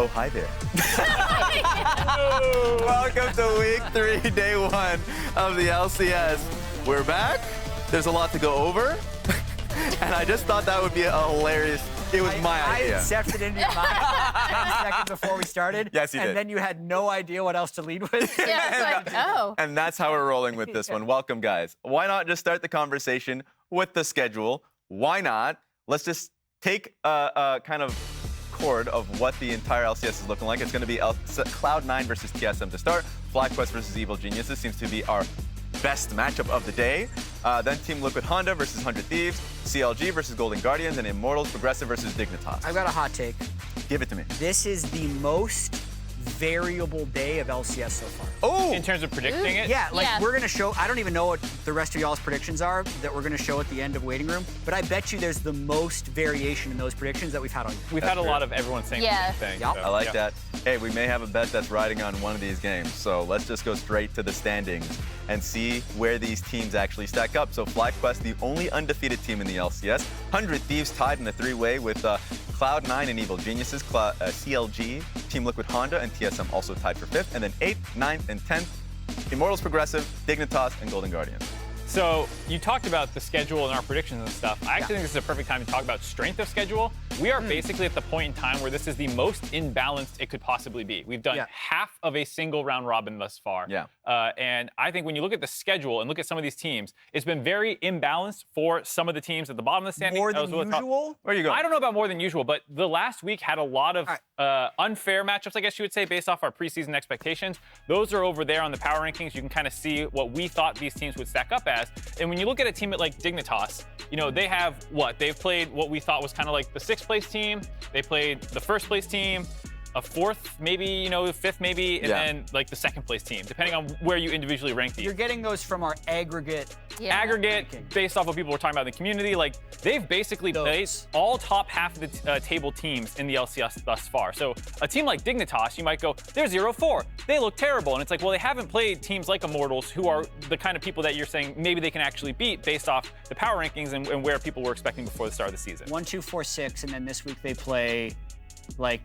Oh, hi there. Welcome to week 3, day 1 of the LCS. We're back. There's a lot to go over. And I just thought that would be a hilarious. It was my idea. I incepted into your mind 10 seconds before we started. Yes, you did. And then you had no idea what else to lead with. Yeah, it's like, oh. And that's how we're rolling with this one. Welcome, guys. Why not just start the conversation with the schedule? Why not? Let's just take a kind of chord of what the entire LCS is looking like. It's going to be Cloud9 versus TSM to start. FlyQuest versus Evil Geniuses seems to be our best matchup of the day. Then Team Liquid Honda versus 100 Thieves. CLG versus Golden Guardians. And Immortals Progressive versus Dignitas. I've got a hot take. Give it to me. This is the most variable day of LCS so far. Oh! In terms of predicting it? Yeah, like Yeah. we're going to show, I don't even know what the rest of y'all's predictions are that we're going to show at the end of Waiting Room, but I bet you there's the most variation in those predictions that we've had all year. We've had a lot of everyone saying the same thing. Yep. So, I like yeah. that. Hey, we may have a bet that's riding on one of these games. So let's just go straight to the standings and see where these teams actually stack up. So FlyQuest, the only undefeated team in the LCS. 100 Thieves tied in a 3-way with Cloud9 and Evil Geniuses, CLG, Team Liquid Honda, and TSM also tied for 5th. And then 8th, 9th, and 10th, Immortals Progressive, Dignitas, and Golden Guardians. So you talked about the schedule and our predictions and stuff. I actually think this is a perfect time to talk about strength of schedule. We are basically at the point in time where this is the most imbalanced it could possibly be. We've done half of a single round robin thus far. Yeah. And I think when you look at the schedule and look at some of these teams, it's been very imbalanced for some of the teams at the bottom of the standing. More than usual? Where are you going? I don't know about more than usual, but the last week had a lot of unfair matchups, I guess you would say, based off our preseason expectations. Those are over there on the power rankings. You can kind of see what we thought these teams would stack up as. And when you look at a team like Dignitas, you know, they have what? They've played what we thought was kind of like the 6th place team. They played the 1st place team, a 4th, maybe, you know, 5th maybe, and then like the 2nd place team, depending on where you individually rank these. You're getting those from our aggregate. Aggregate based off what people were talking about in the community. Like, they've basically played all top half of the table teams in the LCS thus far. So a team like Dignitas, you might go, they're 0-4. They look terrible. And it's like, well, they haven't played teams like Immortals, who are the kind of people that you're saying maybe they can actually beat based off the power rankings and where people were expecting before the start of the season. 1, 2, 4, 6, and then this week they play like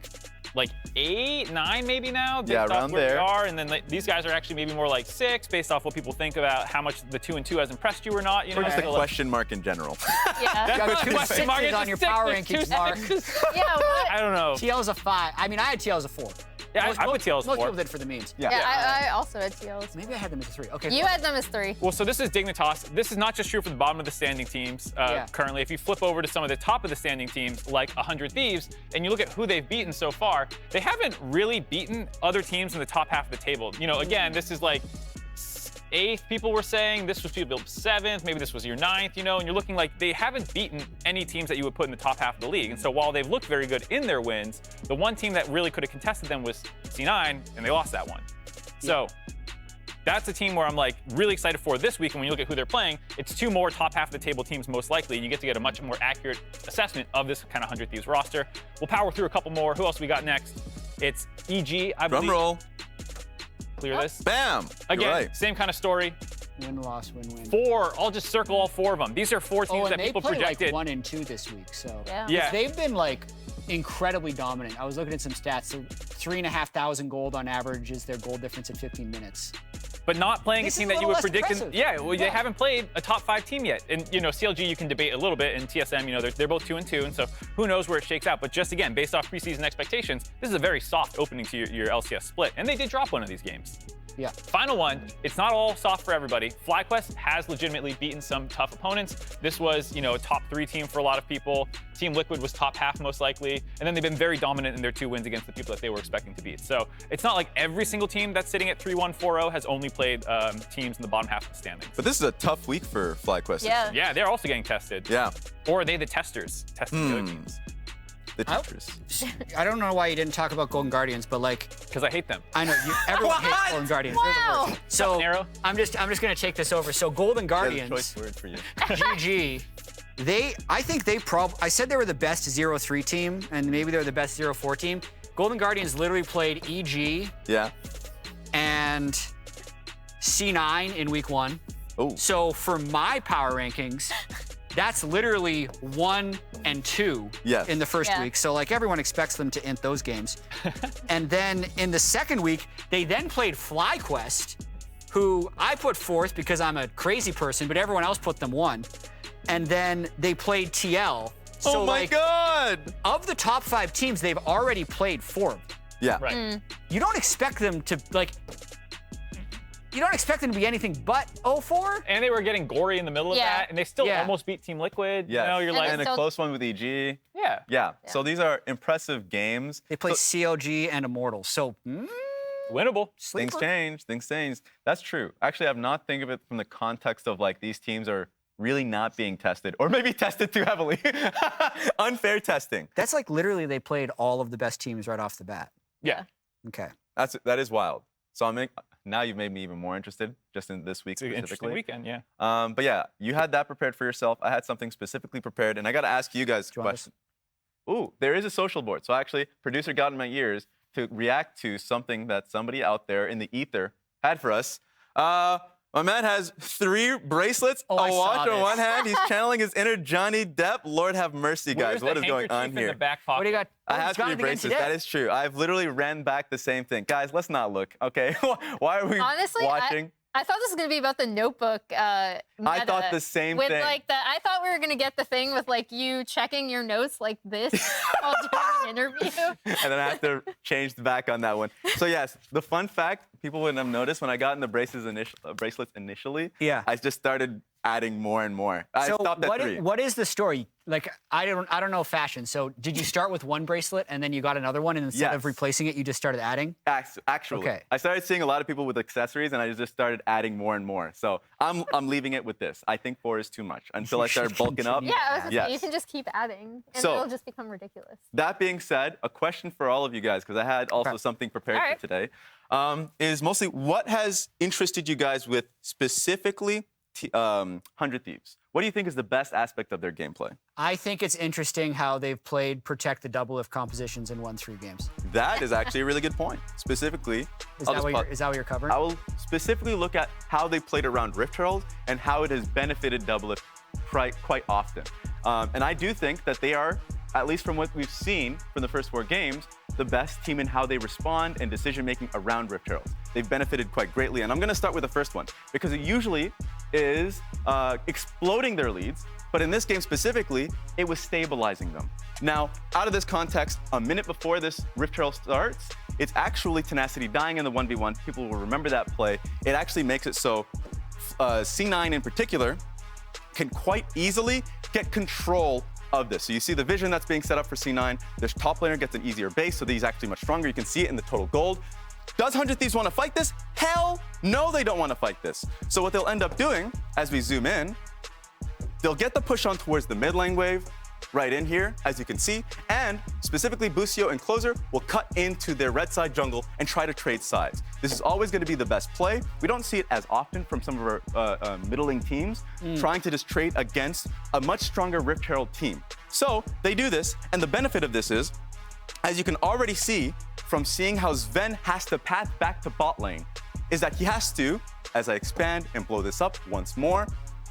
8, 9 maybe now. Yeah, around where there. We are, and then these guys are actually maybe more like 6, based off what people think about how much the 2 and 2 has impressed you or not. You know, Or just a so, question mark in general. Yeah. got two question mark, sixes it's on a your 6, power there's 2 rankings, Mark. 6s. Yeah, what? I don't know. TL's a 5. I mean, I had TL as a 4. Yeah, I put TL as Most 4. people did for the memes. Yeah, I also had TLs. Maybe I had them as a 3. Okay. You had them as 3. Well, so this is Dignitas. This is not just true for the bottom of the standing teams currently. If you flip over to some of the top of the standing teams, like 100 Thieves, and you look at who they've beaten so far, they haven't really beaten other teams in the top half of the table. You know, again, this is like 8th, people were saying. This was people 7th, maybe this was your 9th, you know, and you're looking like they haven't beaten any teams that you would put in the top half of the league. And so while they've looked very good in their wins, the one team that really could have contested them was C9, and they lost that one. So that's a team where I'm like really excited for this week. And when you look at who they're playing, it's 2 more top half of the table teams most likely, and you get to get a much more accurate assessment of this kind of 100 Thieves roster. We'll power through a couple more. Who else we got next? It's EG, I believe. Drum roll. Clear this. Bam. Again, You're right. same kind of story. Win, loss, win, win. 4. I'll just circle all 4 of them. These are 4 teams that they people play projected. like 1 and 2 this week, so. Yeah. They've been like incredibly dominant. I was looking at some stats. So 3,500 gold on average is their gold difference in 15 minutes. But not playing This a team is a that you would little less predict. impressive. Well, they haven't played a top 5 team yet. And, you know, CLG you can debate a little bit, and TSM, you know, they're both 2 and 2, and so who knows where it shakes out. But just again, based off preseason expectations, this is a very soft opening to your LCS split. And they did drop one of these games. Yeah. Final one, it's not all soft for everybody. FlyQuest has legitimately beaten some tough opponents. This was, you know, a top 3 team for a lot of people. Team Liquid was top half most likely. And then they've been very dominant in their 2 wins against the people that they were expecting to beat. So it's not like every single team that's sitting at 3-1-4-0 has only played teams in the bottom half of the standings. But this is a tough week for FlyQuest. Yeah. Yeah, they're also getting tested. Yeah. Or are they the testers testing the other teams? The teachers. I don't know why you didn't talk about Golden Guardians, but like, Because I hate them. I know everyone hates Golden Guardians. They're the Wow. worst. So Nero? I'm just gonna take this over. So Golden Guardians, Choice word for you. GG. I think I said they were the best 0-3 team, and maybe they're the best 0-4 team. Golden Guardians literally played EG Yeah. and C9 in week 1. Oh. So for my power rankings, that's literally 1 and 2 Yes. in the first Yeah. week. So like everyone expects them to int those games. And then in the second week, they then played FlyQuest, who I put 4th because I'm a crazy person, but everyone else put them 1. And then they played TL. So Oh my like, God! of the top 5 teams, they've already played 4 of them. Yeah. Right. You don't expect them to like. You don't expect them to be anything but 0-4. And they were getting gory in the middle of Yeah. that, and they still Yeah. almost beat Team Liquid. Yes. You know, you're And like, And a So- close one with EG. yeah. Yeah. So these are impressive games. They play So COG and Immortals. So Winnable. things sleeper. change. Things change. That's true. Actually, I've not think of it from the context of like these teams are really not being tested, or maybe tested too heavily. Unfair testing. That's like literally they played all of the best teams right off the bat. Yeah. Okay. That is wild. So now you've made me even more interested just in this week It's an interesting specifically. weekend, yeah. But yeah, you had that prepared for yourself. I had something specifically prepared, and I got to ask you guys a Do you want question. Ooh, there is a social board. So actually, producer got in my ears to react to something that somebody out there in the ether had for us. My man has 3 bracelets, Oh, I a saw watch on this. one hand. He's channeling his inner Johnny Depp. Lord have mercy, guys. Where's What the is going on handkerchief in here? the back pocket? What do you got? I Oh, have he's got 3 it again bracelets. today. That is true. I've literally ran back the same thing. Guys, let's not look, okay? Why are we Honestly, watching? I thought this was gonna be about the notebook. I thought the same with thing. like I thought we were gonna get the thing with like you checking your notes like this while doing an interview. And then I have to change the back on that one. So yes, the fun fact, people wouldn't have noticed when I got in the bracelets initially, Yeah. I just started adding more and more. I So stopped at 3. what is the story? Like I don't know fashion. So did you start with 1 bracelet and then you got another one, and instead of Yes. replacing it, you just started adding? Actually, Okay. I started seeing a lot of people with accessories, and I just started adding more and more. So I'm leaving it with this. I think 4 is too much until I started bulking up. continue. Yeah, I was gonna say, you Yes. can just keep adding, and So- it'll just become ridiculous. That being said, a question for all of you guys, because I had also Okay. something prepared All for right. today, is mostly what has interested you guys with specifically 100 Thieves? What do you think is the best aspect of their gameplay? I think it's interesting how they've played Protect the Double If compositions and won 3 games. That is actually a really good point. Specifically, Is I'll that, just is that what you're covering? I will specifically look at how they played around Rift Herald and how it has benefited Double If quite often. And I do think that they are, at least from what we've seen from the first 4 games, the best team in how they respond and decision-making around Rift Herald. They've benefited quite greatly. And I'm going to start with the first one, because it usually is exploding their leads. But in this game specifically, it was stabilizing them. Now, out of this context, a minute before this Rift Herald starts, it's actually Tenacity dying in the 1v1. People will remember that play. It actually makes it so C9 in particular can quite easily get control of this. So you see the vision that's being set up for C9. This top laner gets an easier base, so he's actually much stronger. You can see it in the total gold. Does 100 Thieves want to fight this? Hell no, they don't want to fight this. So what they'll end up doing, as we zoom in, they'll get the push on towards the mid lane wave, right in here, as you can see, and specifically Busio and Closer will cut into their red side jungle and try to trade sides. This is always going to be the best play. We don't see it as often from some of our middling teams trying to just trade against a much stronger Rift Herald team. So they do this, and the benefit of this is, as you can already see from seeing how Zven has to path back to bot lane, is that he has to, as I expand and blow this up once more,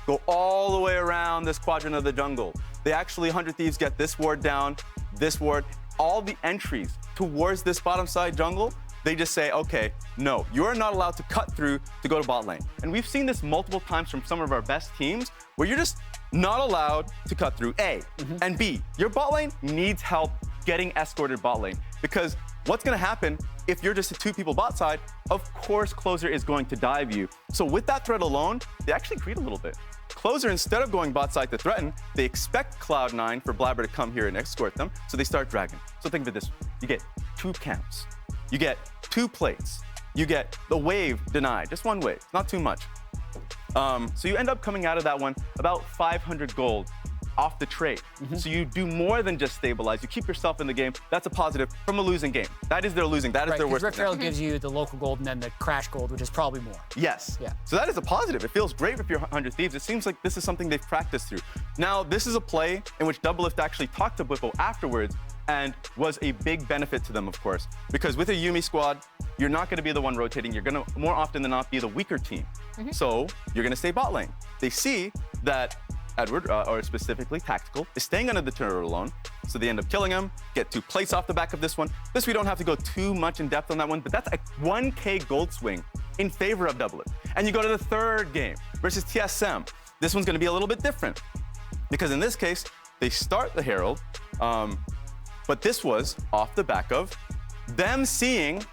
go all the way around this quadrant of the jungle. They actually, 100 Thieves get this ward down, this ward, all the entries towards this bottom side jungle, they just say, okay, no, you are not allowed to cut through to go to bot lane. And we've seen this multiple times from some of our best teams, where you're just not allowed to cut through, A. And B, your bot lane needs help getting escorted bot lane. Because what's gonna happen if you're just 2 people bot side? Of course, Closer is going to dive you. So with that threat alone, they actually greed a little bit. Closer, instead of going bot side to threaten, they expect Cloud9 for Blaber to come here and escort them, so they start dragging. So think of it this way. You get 2 camps. You get 2 plates. You get the wave denied, just 1 wave, not too much. So you end up coming out of that one about 500 gold off the trade. So you do more than just stabilize. You keep yourself in the game. That's a positive from a losing game. That is their losing. That is Right, their because worst. Rift Herald gives you the local gold and then the crash gold, which is probably more. Yes. Yeah. So that is a positive. It feels great if you're 100 Thieves. It seems like this is something they've practiced through. Now, this is a play in which Double-Lift actually talked to Bwipo afterwards and was a big benefit to them, of course. Because with a Yuumi squad, you're not going to be the one rotating. You're going to, more often than not, be the weaker team. So you're going to stay bot lane. They see that Edward, or specifically Tactical, is staying under the turret alone. So they end up killing him, get 2 plates off the back of this one. This we don't have to go too much in depth on that one, but that's a 1K gold swing in favor of Double-Lift. And you go to the third game versus TSM. This one's gonna be a little bit different because in this case, they start the Herald, but this was off the back of them seeing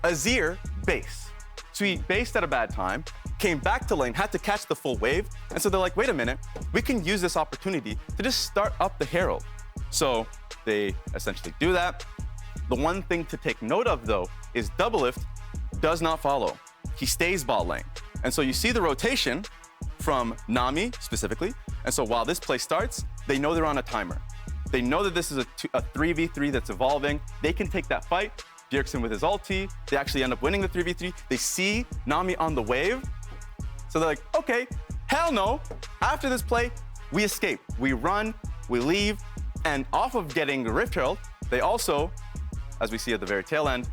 Azir base. So he based at a bad time, came back to lane, had to catch the full wave, and so they're like, wait a minute, we can use this opportunity to just start up the Herald. So they essentially do that. The one thing to take note of, though, is Double-Lift does not follow. He stays bot lane. And so you see the rotation from Nami, specifically, and so while this play starts, they know they're on a timer. They know that this is a 3v3 that's evolving. They can take that fight. Bjergsen with his ulti, they actually end up winning the 3v3. They see Nami on the wave, so they're like, okay, hell no. After this play, we escape. We run, we leave, and off of getting Rift Herald, they also, as we see at the very tail end,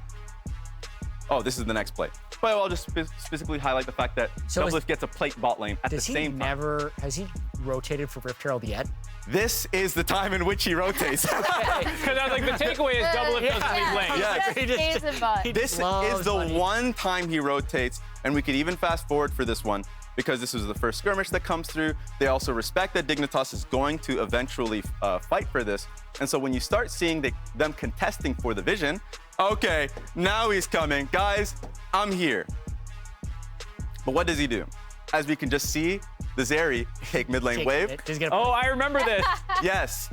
oh, this is the next play. But I'll just specifically highlight the fact that Double-Lift gets a plate bot lane at the same time. Has he rotated for Rift Herald yet? This is the time in which he rotates. Because I was like, the takeaway is Double-Lift doesn't leave lane. Yeah. He just stays in bot. This is the one time he rotates, and we could even fast forward for this one because this was the first skirmish that comes through. They also respect that Dignitas is going to eventually fight for this. And so when you start seeing them contesting for the vision, okay, now he's coming. Guys, I'm here. But what does he do? As we can just see, the Zeri take mid lane wave. Oh, I remember this. Yes.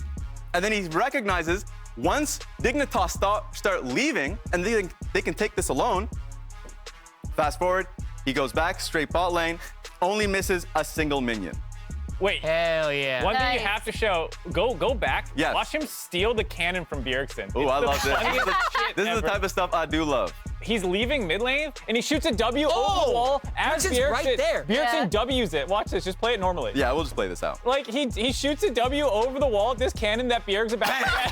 And then he recognizes once Dignitas start leaving and they can take this alone, fast forward, he goes back straight bot lane, only misses a single minion. Wait. Hell yeah. One thing you have to show, go back, Yes. watch him steal the cannon from Bjergsen. Oh, I love this. This is the ever. type of stuff I do love. He's leaving mid lane, and he shoots a W over the wall as Bjergsen's Bjergsen. right there. Bjergsen W's it. Watch this. Just play it normally. Yeah, we'll just play this out. Like, he shoots a W over the wall at this cannon that Bjerg's about to get.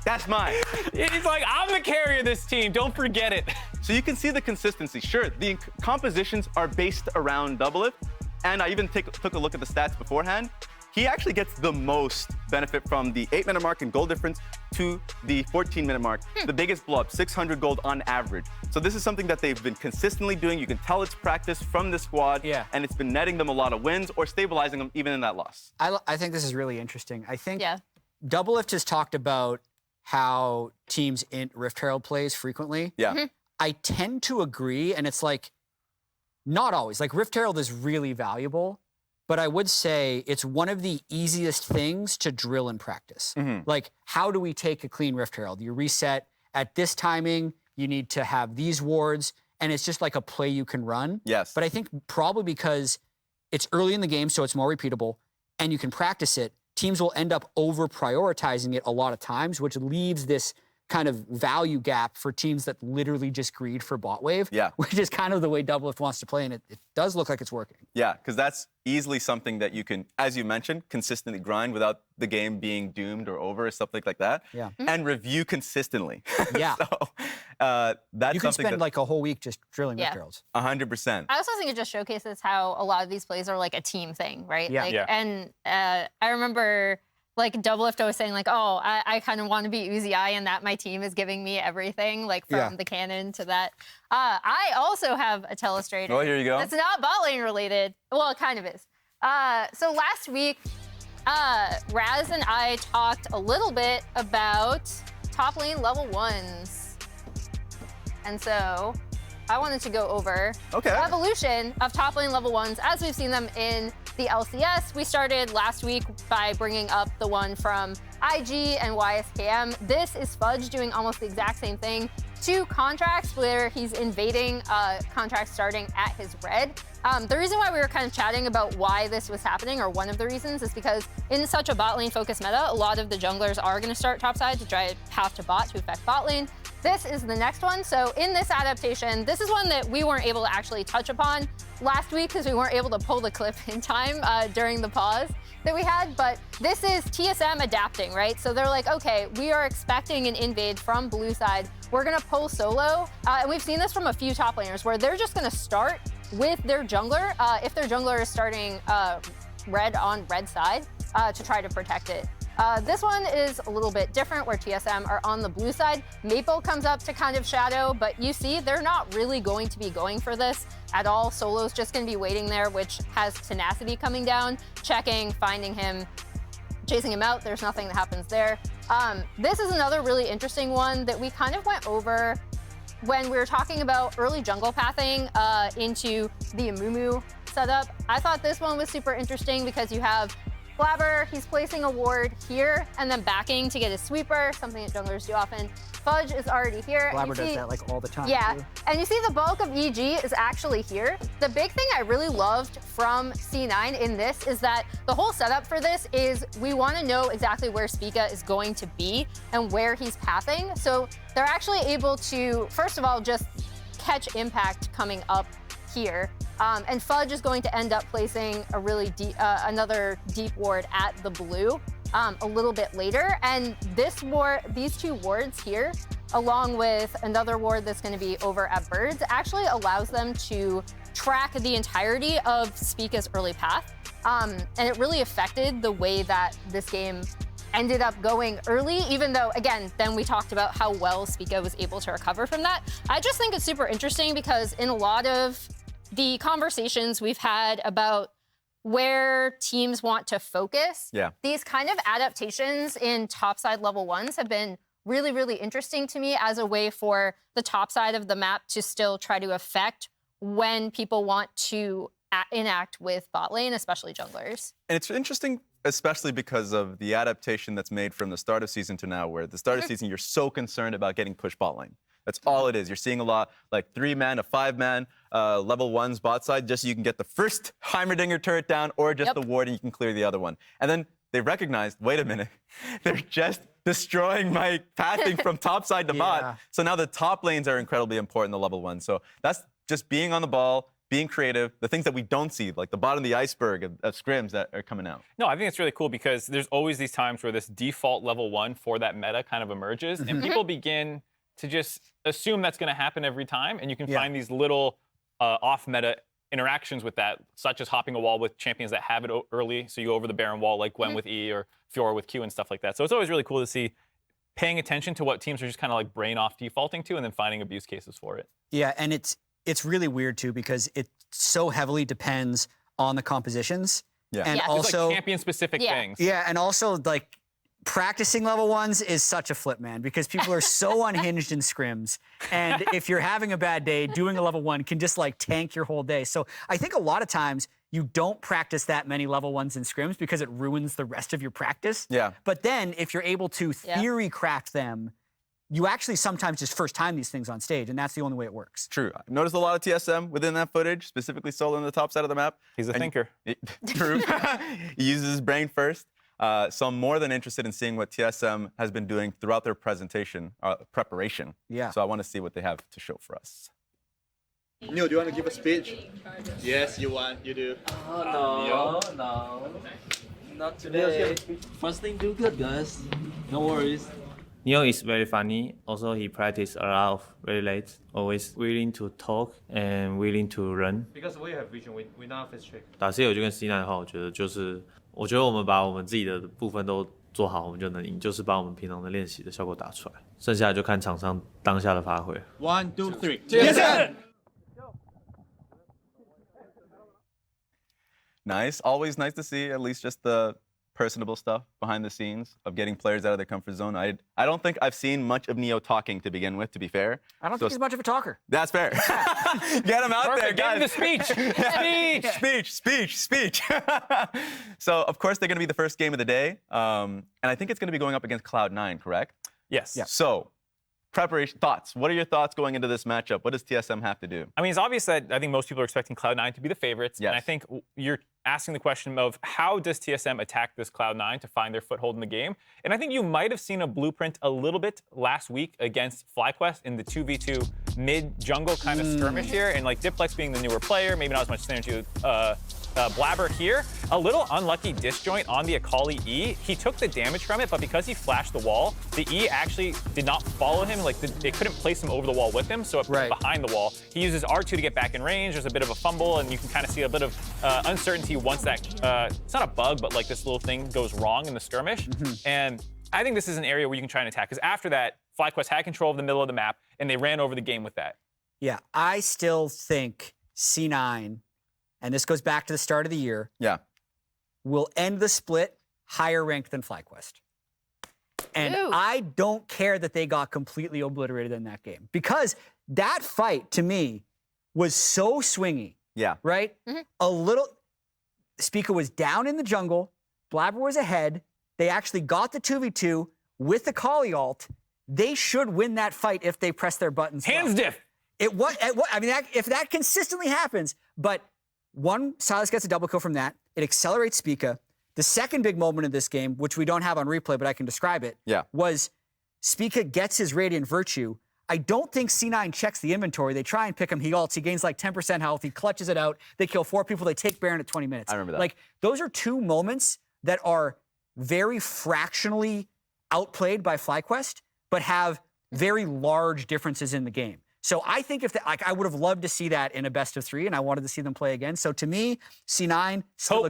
That's mine. He's like, I'm the carrier of this team. Don't forget it. So you can see the consistency. Sure, the compositions are based around Double-Lift, and I even took a look at the stats beforehand. He actually gets the most benefit from the 8-minute mark in gold difference to the 14-minute mark. The biggest blow up, 600 gold on average. So this is something that they've been consistently doing. You can tell it's practice from the squad, and it's been netting them a lot of wins or stabilizing them even in that loss. I think this is really interesting. I think Yeah. Double-Lift has talked about how teams int Rift Herald plays frequently. Yeah. I tend to agree, and it's like, not always. Like, Rift Herald is really valuable, but I would say it's one of the easiest things to drill in practice. Like, how do we take a clean Rift Herald? You reset at this timing, you need to have these wards, and it's just like a play you can run. Yes. But I think probably because it's early in the game, so it's more repeatable, and you can practice it, teams will end up over-prioritizing it a lot of times, which leaves this kind of value gap for teams that literally just greed for bot wave, which is kind of the way Double-Lift wants to play, and it does look like it's working. Yeah, because that's easily something that you can, as you mentioned, consistently grind without the game being doomed or over or something like that. Yeah. And review consistently. Yeah. So that's You can something spend like a whole week just drilling Rift Heralds. 100%. I also think it just showcases how a lot of these plays are like a team thing, right? Yeah. Like, Yeah. And I remember like Double-Lift was saying like, oh, I kind of want to be Uzi and that my team is giving me everything, like from the cannon to that. I also have a telestrator. Oh, here you go. It's not bot lane related. Well, it kind of is. So last week, Raz and I talked a little bit about top lane level 1s. And so I wanted to go over the evolution of top lane level 1s as we've seen them in the LCS. We started last week by bringing up the one from IG and YSKM. This is Fudge doing almost the exact same thing. 2 contracts where he's invading contracts starting at his red. The reason why we were kind of chatting about why this was happening, or one of the reasons, is because in such a bot lane focused meta, a lot of the junglers are going to start topside to try path to bot to affect bot lane. This is the next one. So in this adaptation, this is one that we weren't able to actually touch upon last week because we weren't able to pull the clip in time during the pause that we had, but this is TSM adapting, right? So they're like, okay, we are expecting an invade from blue side. We're gonna pull solo, and we've seen this from a few top laners where they're just gonna start with their jungler. If their jungler is starting red on red side to try to protect it. This one is a little bit different where TSM are on the blue side. Maple comes up to kind of shadow, but you see they're not really going to be going for this at all. Solo's just going to be waiting there, which has tenacity coming down, checking, finding him, chasing him out. There's nothing that happens there. This is another really interesting one that we kind of went over when we were talking about early jungle pathing into the Amumu setup. I thought this one was super interesting because you have Blaber, he's placing a ward here and then backing to get his sweeper, something that junglers do often. Fudge is already here. Blaber does that like all the time. Yeah, too. and you see the bulk of EG is actually here. The big thing I really loved from C9 in this is that the whole setup for this is we want to know exactly where Spica is going to be and where he's pathing. So they're actually able to, first of all, just catch impact coming up here. And Fudge is going to end up placing a really deep, another deep ward at the blue a little bit later. And this ward, these two wards here, along with another ward that's going to be over at Birds, actually allows them to track the entirety of Spica's early path. And it really affected the way that this game ended up going early, even though, again, then we talked about how well Spica was able to recover from that. I just think it's super interesting because in a lot of the conversations we've had about where teams want to focus, these kind of adaptations in topside level ones have been really, really interesting to me as a way for the top side of the map to still try to affect when people want to enact with bot lane, especially junglers. And it's interesting, especially because of the adaptation that's made from the start of season to now, where at the start of season, you're so concerned about getting pushed bot lane. That's all it is. You're seeing a lot, like 3-man to 5-man, level 1s bot side, just so you can get the first Heimerdinger turret down, or just the ward and you can clear the other one. And then they recognized, wait a minute, they're just destroying my pathing from top side to bot. So now the top lanes are incredibly important, the level 1. So that's just being on the ball, being creative, the things that we don't see, like the bottom of the iceberg of scrims that are coming out. No, I think it's really cool because there's always these times where this default level 1 for that meta kind of emerges, and people begin to just assume that's going to happen every time, and you can find these little off-meta interactions with that, such as hopping a wall with champions that have it early, so you go over the Baron wall like Gwen with E or Fiora with Q and stuff like that. So it's always really cool to see paying attention to what teams are just kind of like brain off defaulting to and then finding abuse cases for it. Yeah, and it's really weird too because it so heavily depends on the compositions. And also it's like champion-specific things. Yeah, and also like practicing level 1s is such a flip, man, because people are so unhinged in scrims. And if you're having a bad day, doing a level 1 can just like tank your whole day. So I think a lot of times you don't practice that many level 1s in scrims because it ruins the rest of your practice. But then if you're able to theory craft them, you actually sometimes just first time these things on stage, and that's the only way it works. True. I've noticed a lot of TSM within that footage, specifically Solo on the top side of the map. He's a thinker. True. He uses his brain first. So I'm more than interested in seeing what TSM has been doing throughout their preparation. So I want to see what they have to show for us. Neil, do you want to give a speech? Yes, you want. You do. Oh, no. Not today. First thing, do good, guys. No worries. Neil is very funny. Also, he practices a lot very late. Always willing to talk and willing to run. Because we have vision, we not face trick. 打 C 友就跟 C9 的话，我觉得我们把我们自己的部分都做好，我们就能赢。就是把我们平常的练习的效果打出来，剩下就看场上当下的发挥。1, 2, 3. Yes, sir! Nice. Always nice to see at least just the personable stuff behind the scenes of getting players out of their comfort zone. I don't think I've seen much of Neo talking to begin with, to be fair. I don't think he's much of a talker. That's fair. Get him out there, guys. Give him the Speech. So, of course, they're going to be the first game of the day. And I think it's going to be going up against Cloud9, correct? Yes. So, preparation, thoughts. What are your thoughts going into this matchup? What does TSM have to do? I mean, it's obvious that I think most people are expecting Cloud9 to be the favorites. And I think you're asking the question of how does TSM attack this Cloud9 to find their foothold in the game? And I think you might have seen a blueprint a little bit last week against FlyQuest in the 2v2 mid-jungle kind of skirmish here, and like Diplex being the newer player, maybe not as much synergy with Blaber here. A little unlucky disjoint on the Akali E. He took the damage from it, but because he flashed the wall, the E actually did not follow him. Like it couldn't place him over the wall with him, so it put him behind the wall. He uses R2 to get back in range. There's a bit of a fumble, and you can kind of see a bit of uncertainty once that, it's not a bug, but like this little thing goes wrong in the skirmish. And I think this is an area where you can try and attack, because after that, FlyQuest had control of the middle of the map, and they ran over the game with that. Yeah, I still think C9, and this goes back to the start of the year, will end the split higher ranked than FlyQuest. And I don't care that they got completely obliterated in that game, because that fight, to me, was so swingy. Right? A little... Spica was down in the jungle. Blaber was ahead. They actually got the 2v2 with the Kali ult. They should win that fight if they press their buttons. Hands diff. I mean, if that consistently happens, but one, Silas gets a double kill from that. It accelerates Spica. The second big moment of this game, which we don't have on replay, but I can describe it, was Spica gets his Radiant Virtue. I don't think C9 checks the inventory. They try and pick him. He ults. He gains like 10% health. He clutches it out. They kill 4 people. They take Baron at 20 minutes. I remember that. Like, those are 2 moments that are very fractionally outplayed by FlyQuest, but have very large differences in the game. So I think I would have loved to see that in a best of 3, and I wanted to see them play again. So to me, C9 still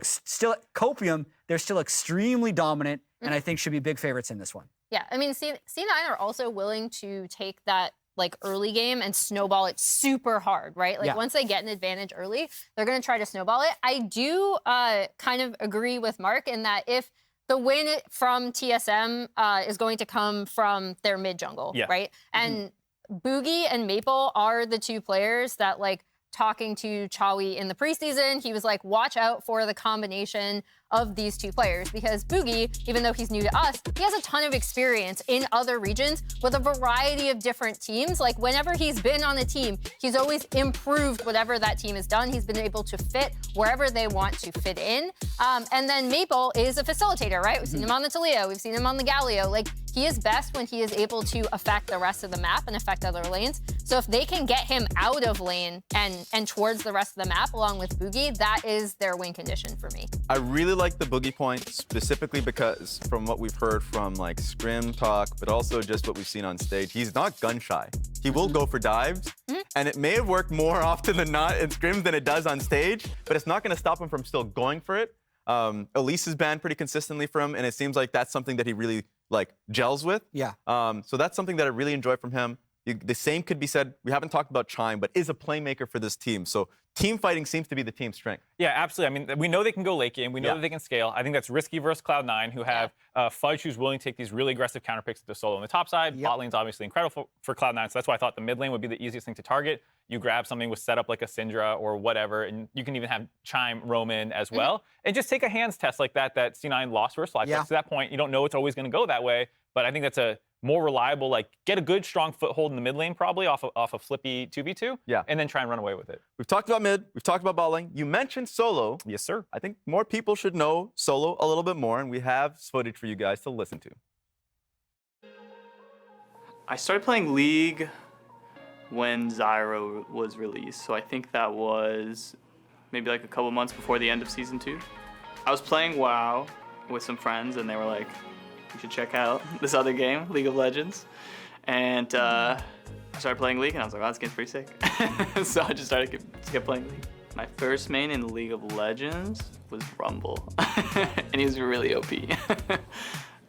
Copium. They're still extremely dominant, and I think should be big favorites in this one. Yeah, I mean, C9 are also willing to take that like early game and snowball it super hard, right? Like once they get an advantage early, they're going to try to snowball it. I do kind of agree with Mark in that if the win from TSM is going to come from their mid jungle, right? And Bugi and Maple are the 2 players that, like, talking to Chawi in the preseason, he was like, watch out for the combination of these 2 players, because Bugi, even though he's new to us, he has a ton of experience in other regions with a variety of different teams. Like, whenever he's been on a team, he's always improved whatever that team has done. He's been able to fit wherever they want to fit in. And then Maple is a facilitator, right? We've seen him on the Taliyah, we've seen him on the Galio. Like, he is best when he is able to affect the rest of the map and affect other lanes. So if they can get him out of lane and towards the rest of the map along with Bugi, that is their win condition for me. I really like the Bugi point, specifically because from what we've heard from like Scrim talk, but also just what we've seen on stage, he's not gun shy. He will go for dives, and it may have worked more often than not in Scrims than it does on stage, but it's not going to stop him from still going for it. Elise is banned pretty consistently from him, and it seems like that's something that he really like gels with. So that's something that I really enjoy from him. The same could be said, we haven't talked about Chime, but is a playmaker for this team. So team fighting seems to be the team's strength. Yeah, absolutely. I mean, we know they can go late game. We know that they can scale. I think that's risky versus Cloud9, who have Fudge, who's willing to take these really aggressive counter picks to the solo on the top side. Bot lane's obviously incredible for Cloud9, so that's why I thought the mid lane would be the easiest thing to target. You grab something with setup like a Syndra or whatever, and you can even have Chime roam in as well. And just take a hands test like that C9 lost versus FlyQuest. To that point, you don't know it's always going to go that way, but I think that's a more reliable, like, get a good, strong foothold in the mid lane, probably off a flippy 2v2, and then try and run away with it. We've talked about mid, we've talked about bot lane. You mentioned solo. Yes, sir. I think more people should know solo a little bit more, and we have footage for you guys to listen to. I started playing League when Zyro was released, so I think that was maybe like a couple months before the end of Season 2. I was playing WoW with some friends, and they were like, you should check out this other game, League of Legends. And I started playing League, and I was like, wow, this game's pretty sick. So I just kept playing League. My first main in League of Legends was Rumble, and he was really OP.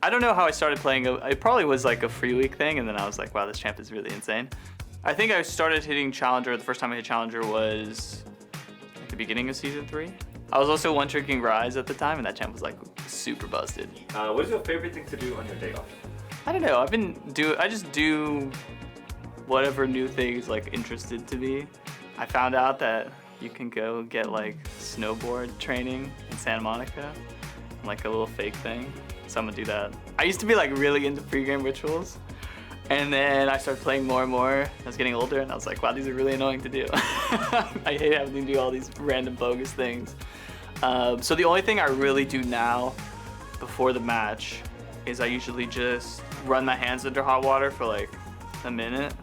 I don't know how I started playing. It probably was like a free week thing, and then I was like, wow, this champ is really insane. I think I started hitting Challenger. The first time I hit Challenger was at the beginning of Season 3. I was also one-tricking Ryze at the time, and that champ was like super busted. What is your favorite thing to do on your day off? I don't know. I just do whatever new things like interested to me. I found out that you can go get like snowboard training in Santa Monica, like a little fake thing. So I'm gonna do that. I used to be like really into pre-game rituals, and then I started playing more and more. I was getting older, and I was like, wow, these are really annoying to do. I hate having to do all these random bogus things. So the only thing I really do now before the match is I usually just run my hands under hot water for like a minute,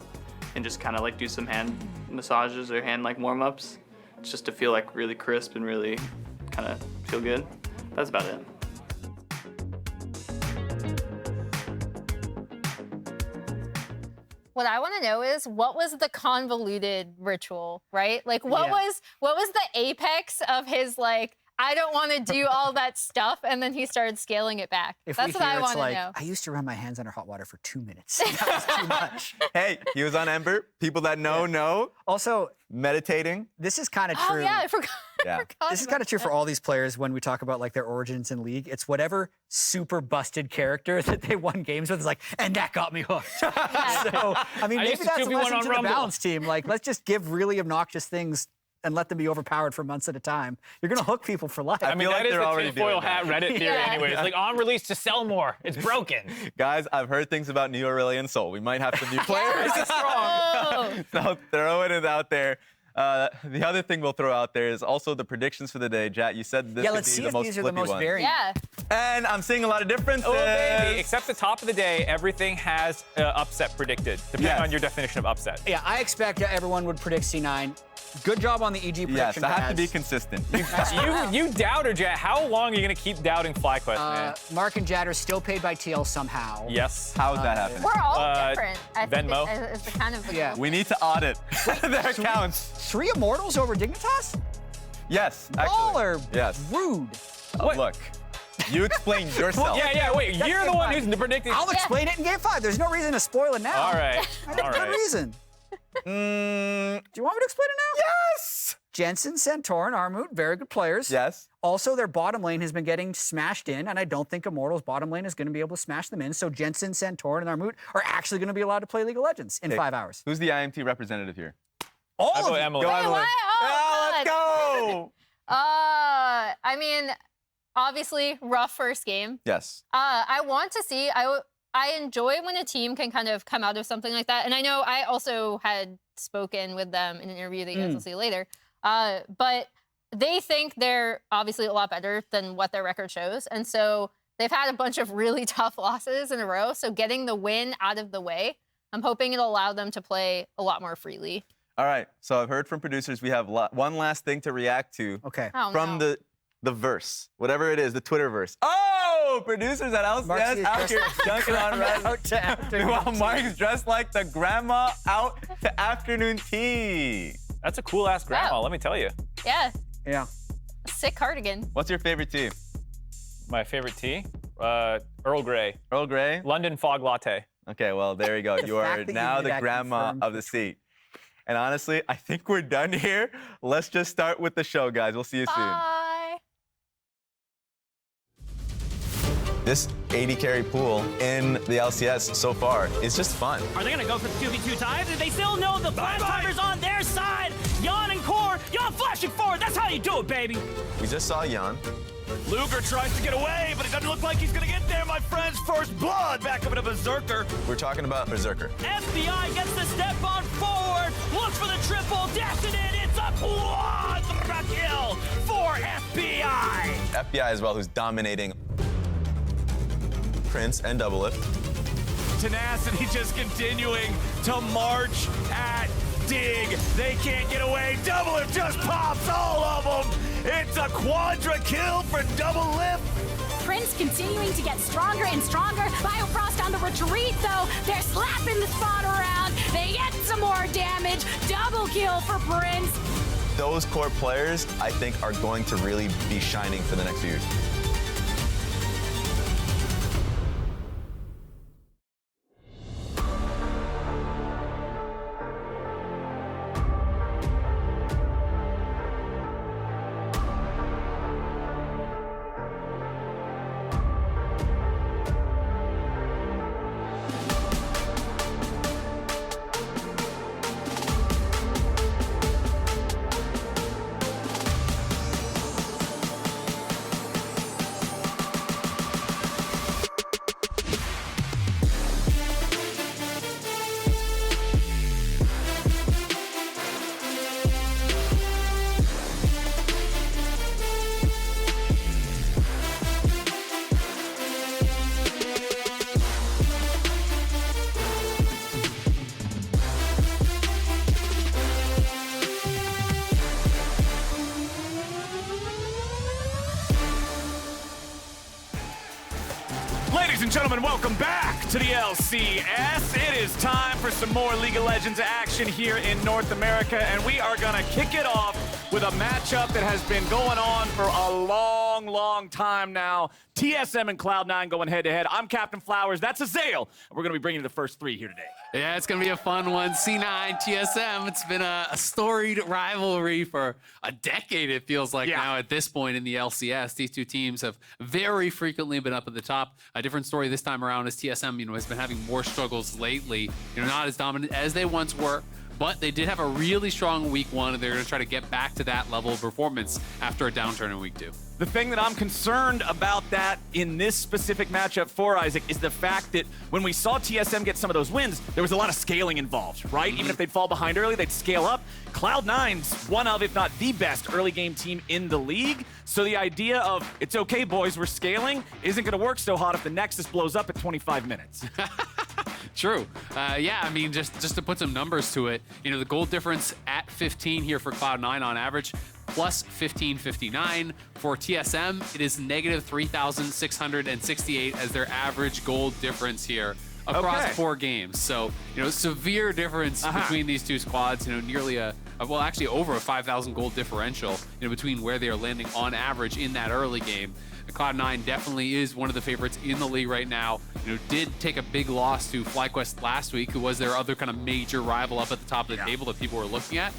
and just kind of like do some hand massages or hand like warm-ups, just to feel like really crisp and really kind of feel good. That's about it. What I want to know is what was the convoluted ritual, right? Like what was the apex of his like, I don't want to do all that stuff, and then he started scaling it back. That's what I want to know. I used to run my hands under hot water for 2 minutes. That was too much. Hey, he was on Ember. People that know. Also, meditating. This is kind of true. Oh yeah, I forgot. Yeah. This is kind of true for all these players when we talk about like their origins in League. It's whatever super busted character that they won games with is like, and that got me hooked. So, I mean, maybe that's a lesson to the balance team. Like, let's just give really obnoxious things and let them be overpowered for months at a time. You're going to hook people for life. I mean, that is the tinfoil hat Reddit theory anyways. Yeah. Like, on release to sell more. It's broken. Guys, I've heard things about Neo Aurelion Soul. We might have some new players. So throwing it out there. The other thing we'll throw out there is also the predictions for the day. Jat, you said this let's see be the if most these are the most ones. variant. Yeah. And I'm seeing a lot of differences. Oh, baby. Except the top of the day, everything has upset predicted, depending on your definition of upset. Yeah, I expect everyone would predict C9. Good job on the EG prediction. Yes, I have to be consistent. You doubter, Jet. How long are you going to keep doubting FlyQuest, man? Mark and Jad are still paid by TL somehow. Yes. How is that happening? We're all different. I think Venmo. is the kind of the We need to audit their accounts. 3 Immortals over Dignitas? Yes, actually. Baller. Yes. Rude. Look, you explain yourself. Wait. You're the one who's predicting. I'll explain it in Game 5. There's no reason to spoil it now. All right. No reason. Do you want me to explain it now? Yes! Jensen, Centaur, and Armut, very good players. Yes. Also, their bottom lane has been getting smashed in, and I don't think Immortals' bottom lane is going to be able to smash them in. So Jensen, Centaur, and Armut are actually going to be allowed to play League of Legends in 5 hours. Who's the IMT representative here? All I of go you. Emily. Go Wait, Emily. what? Oh, let's God. go! I mean, obviously, rough first game. Yes. I want to see. I enjoy when a team can kind of come out of something like that. And I know I also had spoken with them in an interview that you guys will see later. But they think they're obviously a lot better than what their record shows. And so they've had a bunch of really tough losses in a row. So getting the win out of the way, I'm hoping it'll allow them to play a lot more freely. All right. So I've heard from producers we have one last thing to react to from the verse, whatever it is, the Twitter verse. Oh, producers at LCS out here dunking on Res. While Mark's dressed like the grandma out to afternoon tea. That's a cool-ass grandma, let me tell you. Yeah. Yeah. Sick cardigan. What's your favorite tea? My favorite tea? Earl Grey. Earl Grey? London Fog Latte. Okay, well, there you go. You are now the grandma of the seat. And honestly, I think we're done here. Let's just start with the show, guys. We'll see you soon. Bye. This AD carry pool in the LCS so far is just fun. Are they gonna go for the 2v2 ties? They still know the flash timers on their side. Yan and Core, Yan flashing forward. That's how you do it, baby. We just saw Yan. Luger tries to get away, but it doesn't look like he's gonna get there, my friends. First blood back up into Berserker. We're talking about Berserker. FBI gets the step on forward. Looks for the triple, dashes it in. It's a quadra kill for FBI. FBI as well, who's dominating Prince and Double Lift. Tenacity just continuing to march at Dig. They can't get away. Double Lift just pops all of them. It's a quadra kill for Double Lift. Prince continuing to get stronger and stronger. Biofrost on the retreat, though. They're slapping the spot around. They get some more damage. Double kill for Prince. Those core players, I think, are going to really be shining for the next few years. Ladies and gentlemen, welcome back to the LCS. It is time for some more League of Legends action here in North America, and we are gonna kick it off with a matchup that has been going on for a long time now. TSM and Cloud9 going head-to-head. I'm Captain Flowers, that's Azael. We're gonna be bringing you the first three here today. Yeah, it's going to be a fun one. C9, TSM, it's been a storied rivalry for a decade, it feels like now at this point in the LCS. These two teams have very frequently been up at the top. A different story this time around is TSM, has been having more struggles lately. Not as dominant as they once were, but they did have a really strong week one, and they're going to try to get back to that level of performance after a downturn in week two. The thing that I'm concerned about that in this specific matchup for Isaac is the fact that when we saw TSM get some of those wins, there was a lot of scaling involved, right? Even if they'd fall behind early, they'd scale up. Cloud9's one of, if not the best early game team in the league. So the idea of, it's okay, boys, we're scaling, isn't going to work so hot if the Nexus blows up at 25 minutes. True. Yeah, just to put some numbers to it, the gold difference at 15 here for Cloud9 on average, plus 1559. For TSM, it is negative 3,668 as their average gold difference here across 4 games. So, severe difference between these two squads, nearly actually over a 5,000 gold differential, between where they are landing on average in that early game. Cloud9 definitely is one of the favorites in the league right now. Did take a big loss to FlyQuest last week, who was their other kind of major rival up at the top of the table that people were looking at.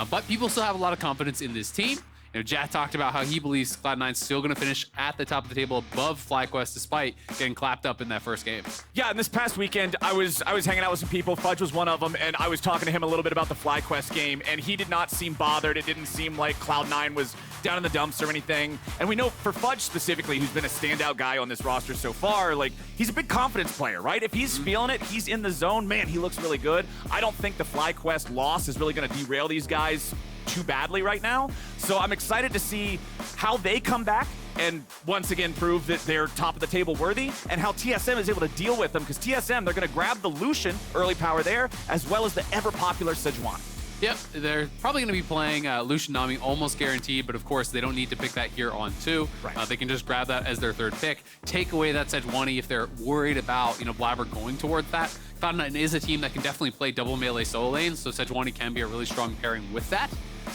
But people still have a lot of confidence in this team. Jack talked about how he believes Cloud9's still going to finish at the top of the table above FlyQuest despite getting clapped up in that first game. Yeah, and this past weekend, I was hanging out with some people. Fudge was one of them, and I was talking to him a little bit about the FlyQuest game, and he did not seem bothered. It didn't seem like Cloud9 was down in the dumps or anything. And we know for Fudge specifically, who's been a standout guy on this roster so far, he's a big confidence player, right? If he's feeling it, he's in the zone, man, he looks really good. I don't think the FlyQuest loss is really going to derail these guys too badly right now. So I'm excited to see how they come back and once again prove that they're top of the table worthy, and how TSM is able to deal with them, because TSM, they're going to grab the Lucian early power there, as well as the ever-popular Sejuani. Yep, they're probably going to be playing Lucian Nami almost guaranteed, but of course they don't need to pick that here on 2. Right. They can just grab that as their third pick, take away that Sejuani if they're worried about Blaber going towards that. Cloud9 is a team that can definitely play double melee solo lanes, so Sejuani can be a really strong pairing with that.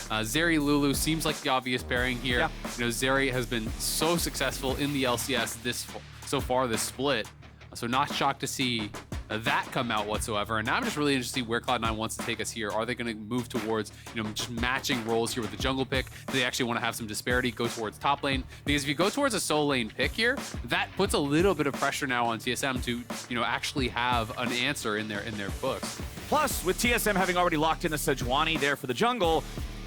Zeri Lulu seems like the obvious pairing here. Yeah. Zeri has been so successful in the LCS so far this split, so not shocked to see that come out whatsoever. And now I'm just really interested to see where Cloud9 wants to take us here. Are they going to move towards just matching roles here with the jungle pick? Do they actually want to have some disparity, go towards top lane? Because if you go towards a solo lane pick here, that puts a little bit of pressure now on TSM to actually have an answer in their books. Plus, with TSM having already locked in the Sejuani there for the jungle,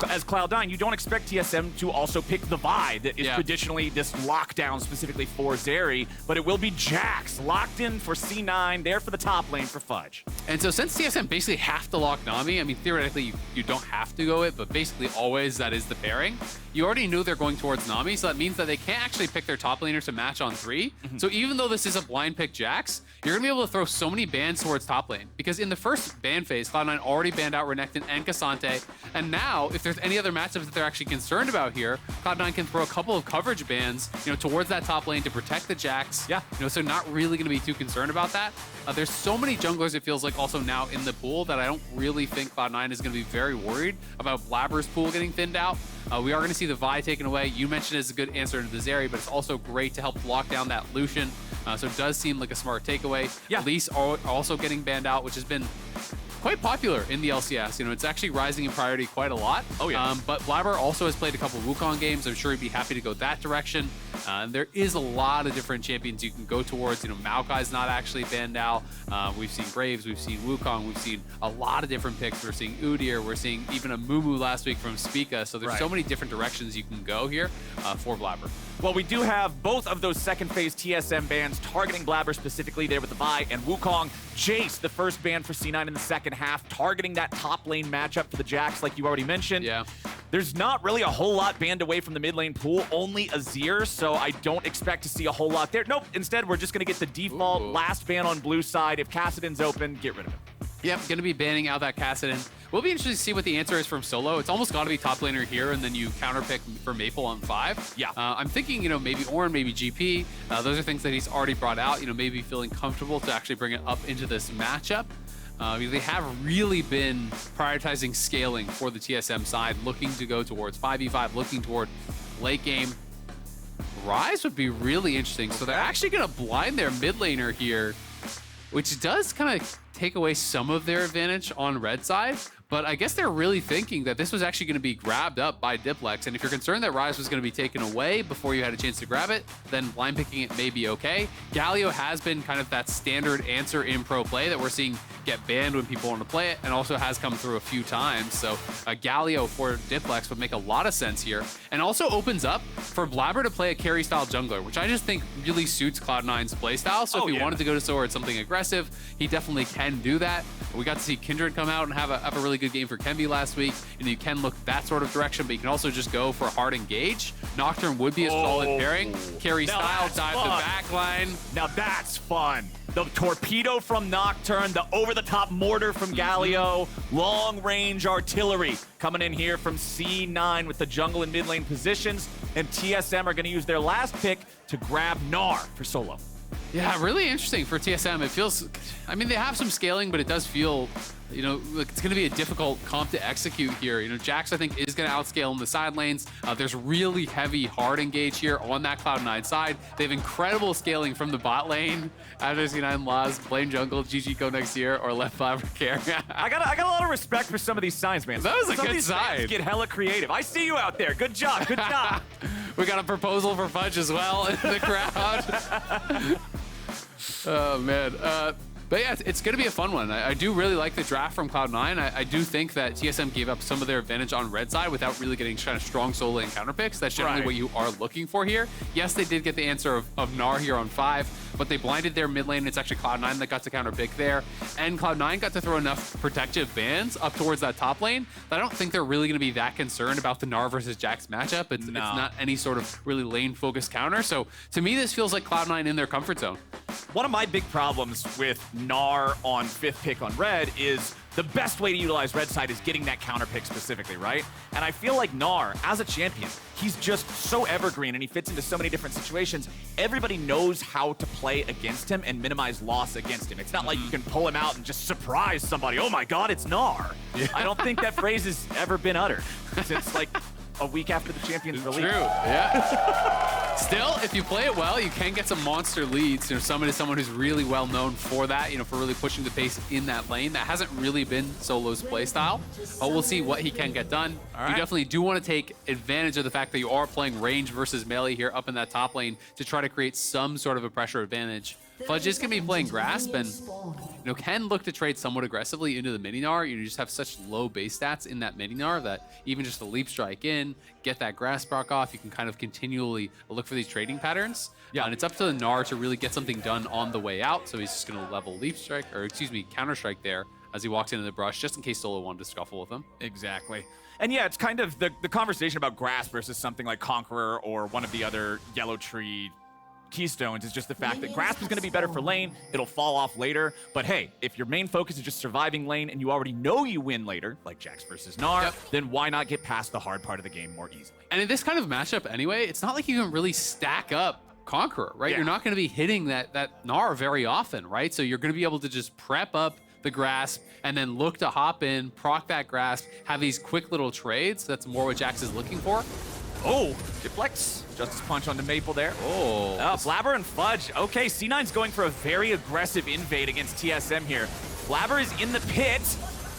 as Cloud9, you don't expect TSM to also pick the Vi that is traditionally this lockdown specifically for Zeri, but it will be Jax locked in for C9 there for the top lane for Fudge. And so since TSM basically have to lock Nami, theoretically you don't have to go it, but basically always that is the pairing. You already knew they're going towards Nami, so that means that they can't actually pick their top laner to match on 3. So even though this is a blind pick Jax, you're going to be able to throw so many bans towards top lane. Because in the first ban phase, Cloud9 already banned out Renekton and Cassante, and now if there's any other matchups that they're actually concerned about here, Cloud9 can throw a couple of coverage bans, towards that top lane to protect the Jax. Yeah. So not really going to be too concerned about that. There's so many junglers, it feels like, also now in the pool that I don't really think Cloud9 is going to be very worried about Blaber's pool getting thinned out. We are going to see the Vi taken away. You mentioned it as a good answer to the Zeri, but it's also great to help lock down that Lucian. So it does seem like a smart takeaway. Yeah. Elise also getting banned out, which has been quite popular in the LCS. It's actually rising in priority quite a lot. Oh, yeah. But Blaber also has played a couple Wukong games. I'm sure he'd be happy to go that direction. There is a lot of different champions you can go towards. Maokai's not actually banned out. We've seen Graves, we've seen Wukong, we've seen a lot of different picks. We're seeing Udyr, we're seeing even a Mumu last week from Spica. So there's so many different directions you can go here for Blaber. Well, we do have both of those second phase TSM bans targeting Blaber specifically there with the Vi, and Wukong. Jace, the first ban for C9 in the second half, targeting that top lane matchup for the Jax like you already mentioned. Yeah. There's not really a whole lot banned away from the mid lane pool, only Azir, so I don't expect to see a whole lot there. Nope, instead we're just going to get the default last ban on blue side. If Kassadin's open, get rid of him. Yep, going to be banning out that Kassadin. We'll be interested to see what the answer is from Solo. It's almost got to be top laner here, and then you counterpick for Maple on 5. Yeah. I'm thinking, maybe Ornn, maybe GP. Those are things that he's already brought out, maybe feeling comfortable to actually bring it up into this matchup. They have really been prioritizing scaling for the TSM side, looking to go towards 5v5, looking toward late game. Ryze would be really interesting. So they're actually going to blind their mid laner here, which does kind of take away some of their advantage on red side. But I guess they're really thinking that this was actually going to be grabbed up by Diplex. And if you're concerned that Ryze was going to be taken away before you had a chance to grab it, then line picking it may be okay. Galio has been kind of that standard answer in pro play that we're seeing get banned when people want to play it, and also has come through a few times. So Galio for Diplex would make a lot of sense here. And also opens up for Blaber to play a carry style jungler, which I just think really suits Cloud9's playstyle. So if he wanted to go towards something aggressive, he definitely can do that. We got to see Kindred come out and have a really good game for Kenby last week, and you can look that sort of direction, but you can also just go for a hard engage. Nocturne would be a solid pairing. Carry style, dive the back line. Now that's fun. The torpedo from Nocturne, the over-the-top mortar from Galio, long-range artillery coming in here from C9 with the jungle and mid lane positions, and TSM are going to use their last pick to grab Gnar for solo. Yeah, really interesting for TSM. It feels, they have some scaling, but it does feel, like it's going to be a difficult comp to execute here. Jax, I think, is going to outscale in the side lanes. There's really heavy hard engage here on that Cloud9 side. They have incredible scaling from the bot lane. After C9 laws, blame jungle, GG go next year, or let Blaber carry. I got a lot of respect for some of these signs, man. That was a some good of these sign. Get hella creative. I see you out there. Good job. Good job. We got a proposal for Fudge as well in the crowd. Oh, man. But yeah, it's going to be a fun one. I do really like the draft from Cloud9. I do think that TSM gave up some of their advantage on red side without really getting kind of strong solo lane counter picks. That's generally what you are looking for here. Yes, they did get the answer of Gnar here on 5, but they blinded their mid lane. It's actually Cloud9 that got to counter pick there. And Cloud9 got to throw enough protective bans up towards that top lane that I don't think they're really going to be that concerned about the Gnar versus Jax matchup. It's not any sort of really lane-focused counter. So to me, this feels like Cloud9 in their comfort zone. One of my big problems with Gnar on 5th pick on red is the best way to utilize red side is getting that counter pick specifically, right? And I feel like Gnar, as a champion, he's just so evergreen and he fits into so many different situations. Everybody knows how to play against him and minimize loss against him. It's not like you can pull him out and just surprise somebody. Oh my God, it's Gnar. Yeah. I don't think that phrase has ever been uttered since like a week after the champion's release. True, yeah. Still, if you play it well, you can get some monster leads. Someone who's really well known for that, for really pushing the pace in that lane. That hasn't really been Solo's playstyle, but we'll see what he can get done. You definitely do want to take advantage of the fact that you are playing range versus melee here up in that top lane to try to create some sort of a pressure advantage. Fudge is going to be playing Grasp and can look to trade somewhat aggressively into the mini Gnar. You just have such low base stats in that mini Gnar that even just the leap strike in, get that Grasp proc off, you can kind of continually look for these trading patterns. Yeah, and it's up to the Gnar to really get something done on the way out. So he's just going to level leap strike, or excuse me, counter strike there as he walks into the brush, just in case Solo wanted to scuffle with him. Exactly. And yeah, it's kind of the conversation about Grasp versus something like Conqueror or one of the other Yellow Tree keystones is just the fact that Grasp is going to be better for lane. It'll fall off later. But hey, if your main focus is just surviving lane and you already know you win later, like Jax versus Gnar, then why not get past the hard part of the game more easily? And in this kind of matchup anyway, it's not like you can really stack up Conqueror, right? You're not going to be hitting that Gnar very often, right? So you're going to be able to just prep up the Grasp and then look to hop in, proc that Grasp, have these quick little trades. That's more what Jax is looking for. Oh, Diplex. Justice Punch onto Maple there. Oh. Blaber and Fudge. Okay, C9's going for a very aggressive invade against TSM here. Blaber is in the pit.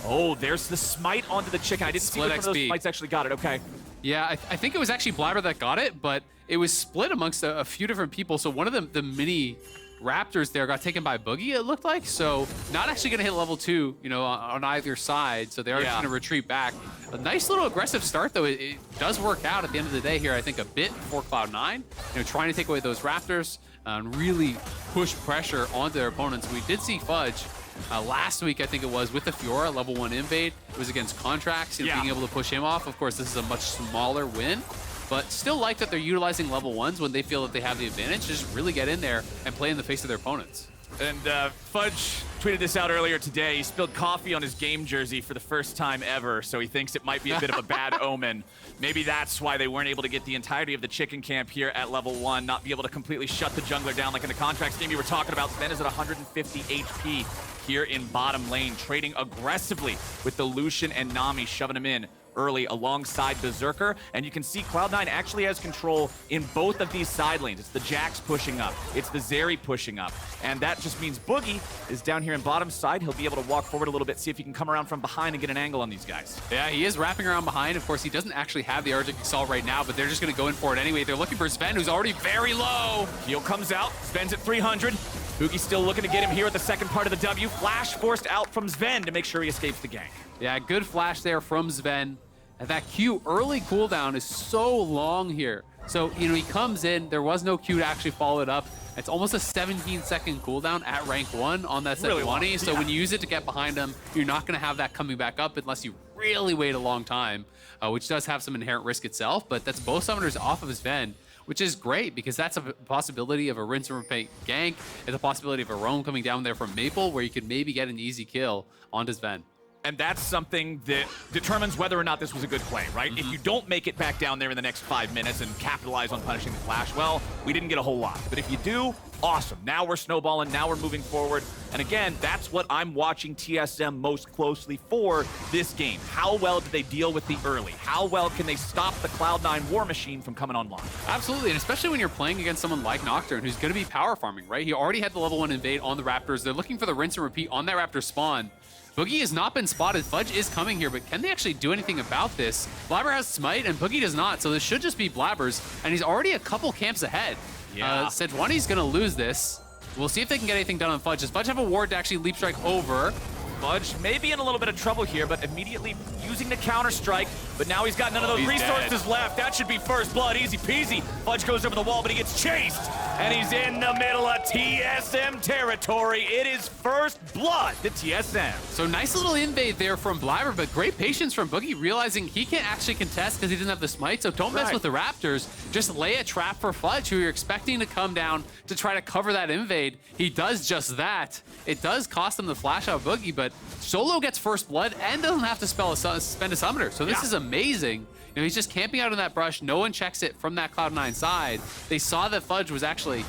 Oh, there's the smite onto the chicken. I didn't see which one of those smites actually got it. Okay. Yeah, I think it was actually Blaber that got it, but it was split amongst a few different people. So one of them, the mini Raptors there, got taken by Bugi, it looked like. So not actually going to hit level 2, on either side. So they are just going to retreat back. A nice little aggressive start, though. It does work out at the end of the day here, I think, a bit for Cloud9. Trying to take away those Raptors and really push pressure onto their opponents. We did see Fudge last week, I think it was, with the Fiora, level 1 invade. It was against Contracts, being able to push him off. Of course, this is a much smaller win, but still like that they're utilizing level 1s when they feel that they have the advantage. Just really get in there and play in the face of their opponents. And Fudge tweeted this out earlier today. He spilled coffee on his game jersey for the first time ever, so he thinks it might be a bit of a bad omen. Maybe that's why they weren't able to get the entirety of the chicken camp here at level 1, not be able to completely shut the jungler down like in the contracts game you were talking about. Zven is at 150 HP here in bottom lane, trading aggressively with the Lucian and Nami, shoving him in early alongside Berserker, and you can see Cloud9 actually has control in both of these side lanes. It's the Jax pushing up, it's the Zeri pushing up, and that just means Bugi is down here in bottom side. He'll be able to walk forward a little bit, see if he can come around from behind and get an angle on these guys. Yeah, he is wrapping around behind. Of course, he doesn't actually have the Arctic Assault right now, but they're just going to go in for it anyway. They're looking for Zven, who's already very low. Heal comes out, Zven's at 300. Bugi still looking to get him here at the second part of the W. Flash forced out from Zven to make sure he escapes the gank. Yeah, good flash there from Zven. And that Q early cooldown is so long here. So, you know, he comes in, there was no Q to actually follow it up. It's almost a 17-second cooldown at rank 1 on that Sejuani. So when you use it to get behind him, you're not going to have that coming back up unless you really wait a long time, which does have some inherent risk itself. But that's both summoners off of Zven, which is great because that's a possibility of a rinse and repeat gank. It's a possibility of a roam coming down there from Maple where you could maybe get an easy kill onto Zven. And that's something that determines whether or not this was a good play, right? If you don't make it back down there in the next 5 minutes and capitalize on punishing the Flash, well, we didn't get a whole lot. But if you do, awesome. Now we're snowballing, now we're moving forward. And again, that's what I'm watching TSM most closely for this game. How well do they deal with the early? How well can they stop the Cloud9 war machine from coming online? Absolutely, and especially when you're playing against someone like Nocturne, who's going to be power farming, right? He already had the level 1 invade on the Raptors. They're looking for the rinse and repeat on that Raptor spawn. Bugi has not been spotted. Fudge is coming here, but can they actually do anything about this? Blaber has Smite, and Bugi does not, so this should just be Blaber's, and he's already a couple camps ahead. Yeah. Sejuani's going to lose this. We'll see if they can get anything done on Fudge. Does Fudge have a ward to actually leap strike over? Fudge may be in a little bit of trouble here, but immediately using the counter-strike, but now he's got none of those resources left. That should be first blood, easy peasy. Fudge goes over the wall, but he gets chased, and he's in the middle of TSM territory. It is first blood to TSM. So nice little invade there from Blaber, but great patience from Bugi, realizing he can't actually contest because he doesn't have the smite, so don't mess with the Raptors. Just lay a trap for Fudge, who you're expecting to come down to try to cover that invade. He does just that. It does cost him the flash out Bugi, but Solo gets first blood and doesn't have to spend a summoner. So this is amazing. You know, he's just camping out in that brush. No one checks it from that Cloud9 side. They saw that Fudge was actually,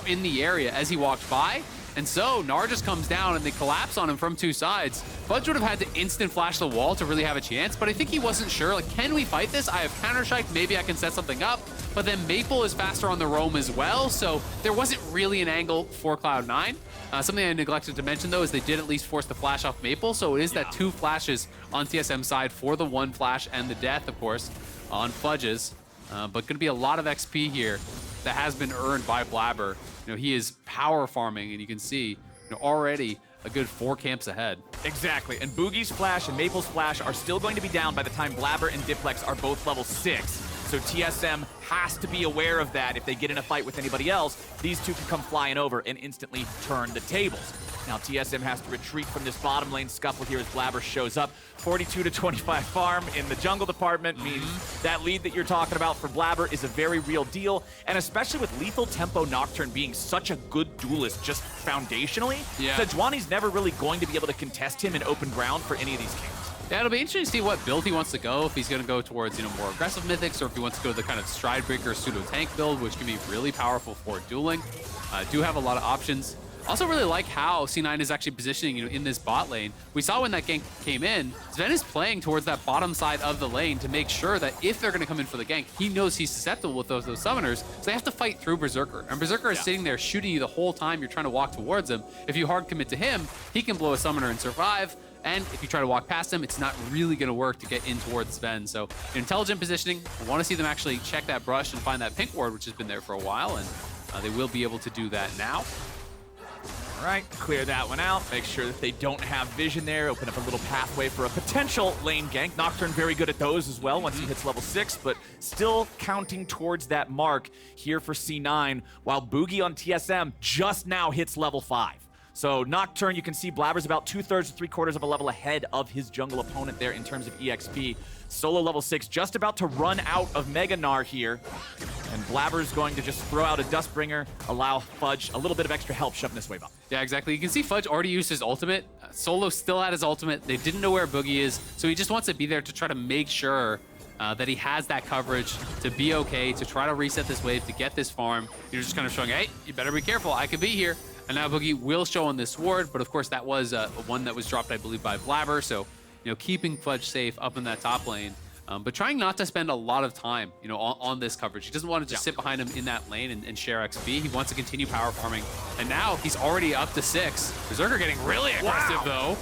in the area as he walked by. And so Gnar just comes down and they collapse on him from two sides. Fudge would have had to instant flash the wall to really have a chance, but I think he wasn't sure. Like, can we fight this? I have counter-strike, maybe I can set something up. But then Maple is faster on the roam as well, so there wasn't really an angle for Cloud9. Something I neglected to mention, though, is they did at least force the flash off Maple, so it is that 2 flashes on TSM side for the 1 flash and the death, of course, on Fudge's. But going to be a lot of XP here that has been earned by Blaber. He is power farming, and you can see already a good 4 camps ahead. Exactly, and Bugi's flash and Maple's flash are still going to be down by the time Blaber and Diplex are both level 6. So TSM has to be aware of that. If they get in a fight with anybody else, these two can come flying over and instantly turn the tables. Now TSM has to retreat from this bottom lane scuffle here as Blaber shows up. 42 to 25 farm in the jungle department means that lead that you're talking about for Blaber is a very real deal, and especially with lethal tempo Nocturne being such a good duelist just foundationally, Sejuani's never really going to be able to contest him in open ground for any of these games. Yeah, it'll be interesting to see what build he wants to go, if he's going to go towards, more aggressive mythics, or if he wants to go the kind of stride breaker pseudo-tank build, which can be really powerful for dueling. Do have a lot of options. Also really like how C9 is actually positioning, in this bot lane. We saw when that gank came in, Zven is playing towards that bottom side of the lane to make sure that if they're going to come in for the gank, he knows he's susceptible with those summoners, so they have to fight through Berserker. And Berserker is sitting there shooting you the whole time you're trying to walk towards him. If you hard commit to him, he can blow a summoner and survive. And if you try to walk past him, it's not really going to work to get in towards Zven. So intelligent positioning, I want to see them actually check that brush and find that pink ward, which has been there for a while, and they will be able to do that now. All right, clear that one out. Make sure that they don't have vision there. Open up a little pathway for a potential lane gank. Nocturne very good at those as well once he hits level 6, but still counting towards that mark here for C9, while Bugi on TSM just now hits level 5. So Nocturne, you can see Blaber's about 2/3 to 3/4 of a level ahead of his jungle opponent there in terms of EXP. Solo level 6, just about to run out of Mega Gnar here. And Blaber's going to just throw out a Dustbringer, allow Fudge a little bit of extra help shoving this wave up. Yeah, exactly. You can see Fudge already used his ultimate. Solo still had his ultimate. They didn't know where Bugi is, so he just wants to be there to try to make sure that he has that coverage to be okay, to try to reset this wave, to get this farm. You're just kind of showing, hey, you better be careful. I could be here. And now Bugi will show on this ward, but of course that was one that was dropped, I believe, by Blaber. So, keeping Fudge safe up in that top lane. But trying not to spend a lot of time, on this coverage. He doesn't want to just sit behind him in that lane and share XP. He wants to continue power farming. And now he's already up to 6. Berserker getting really aggressive, though.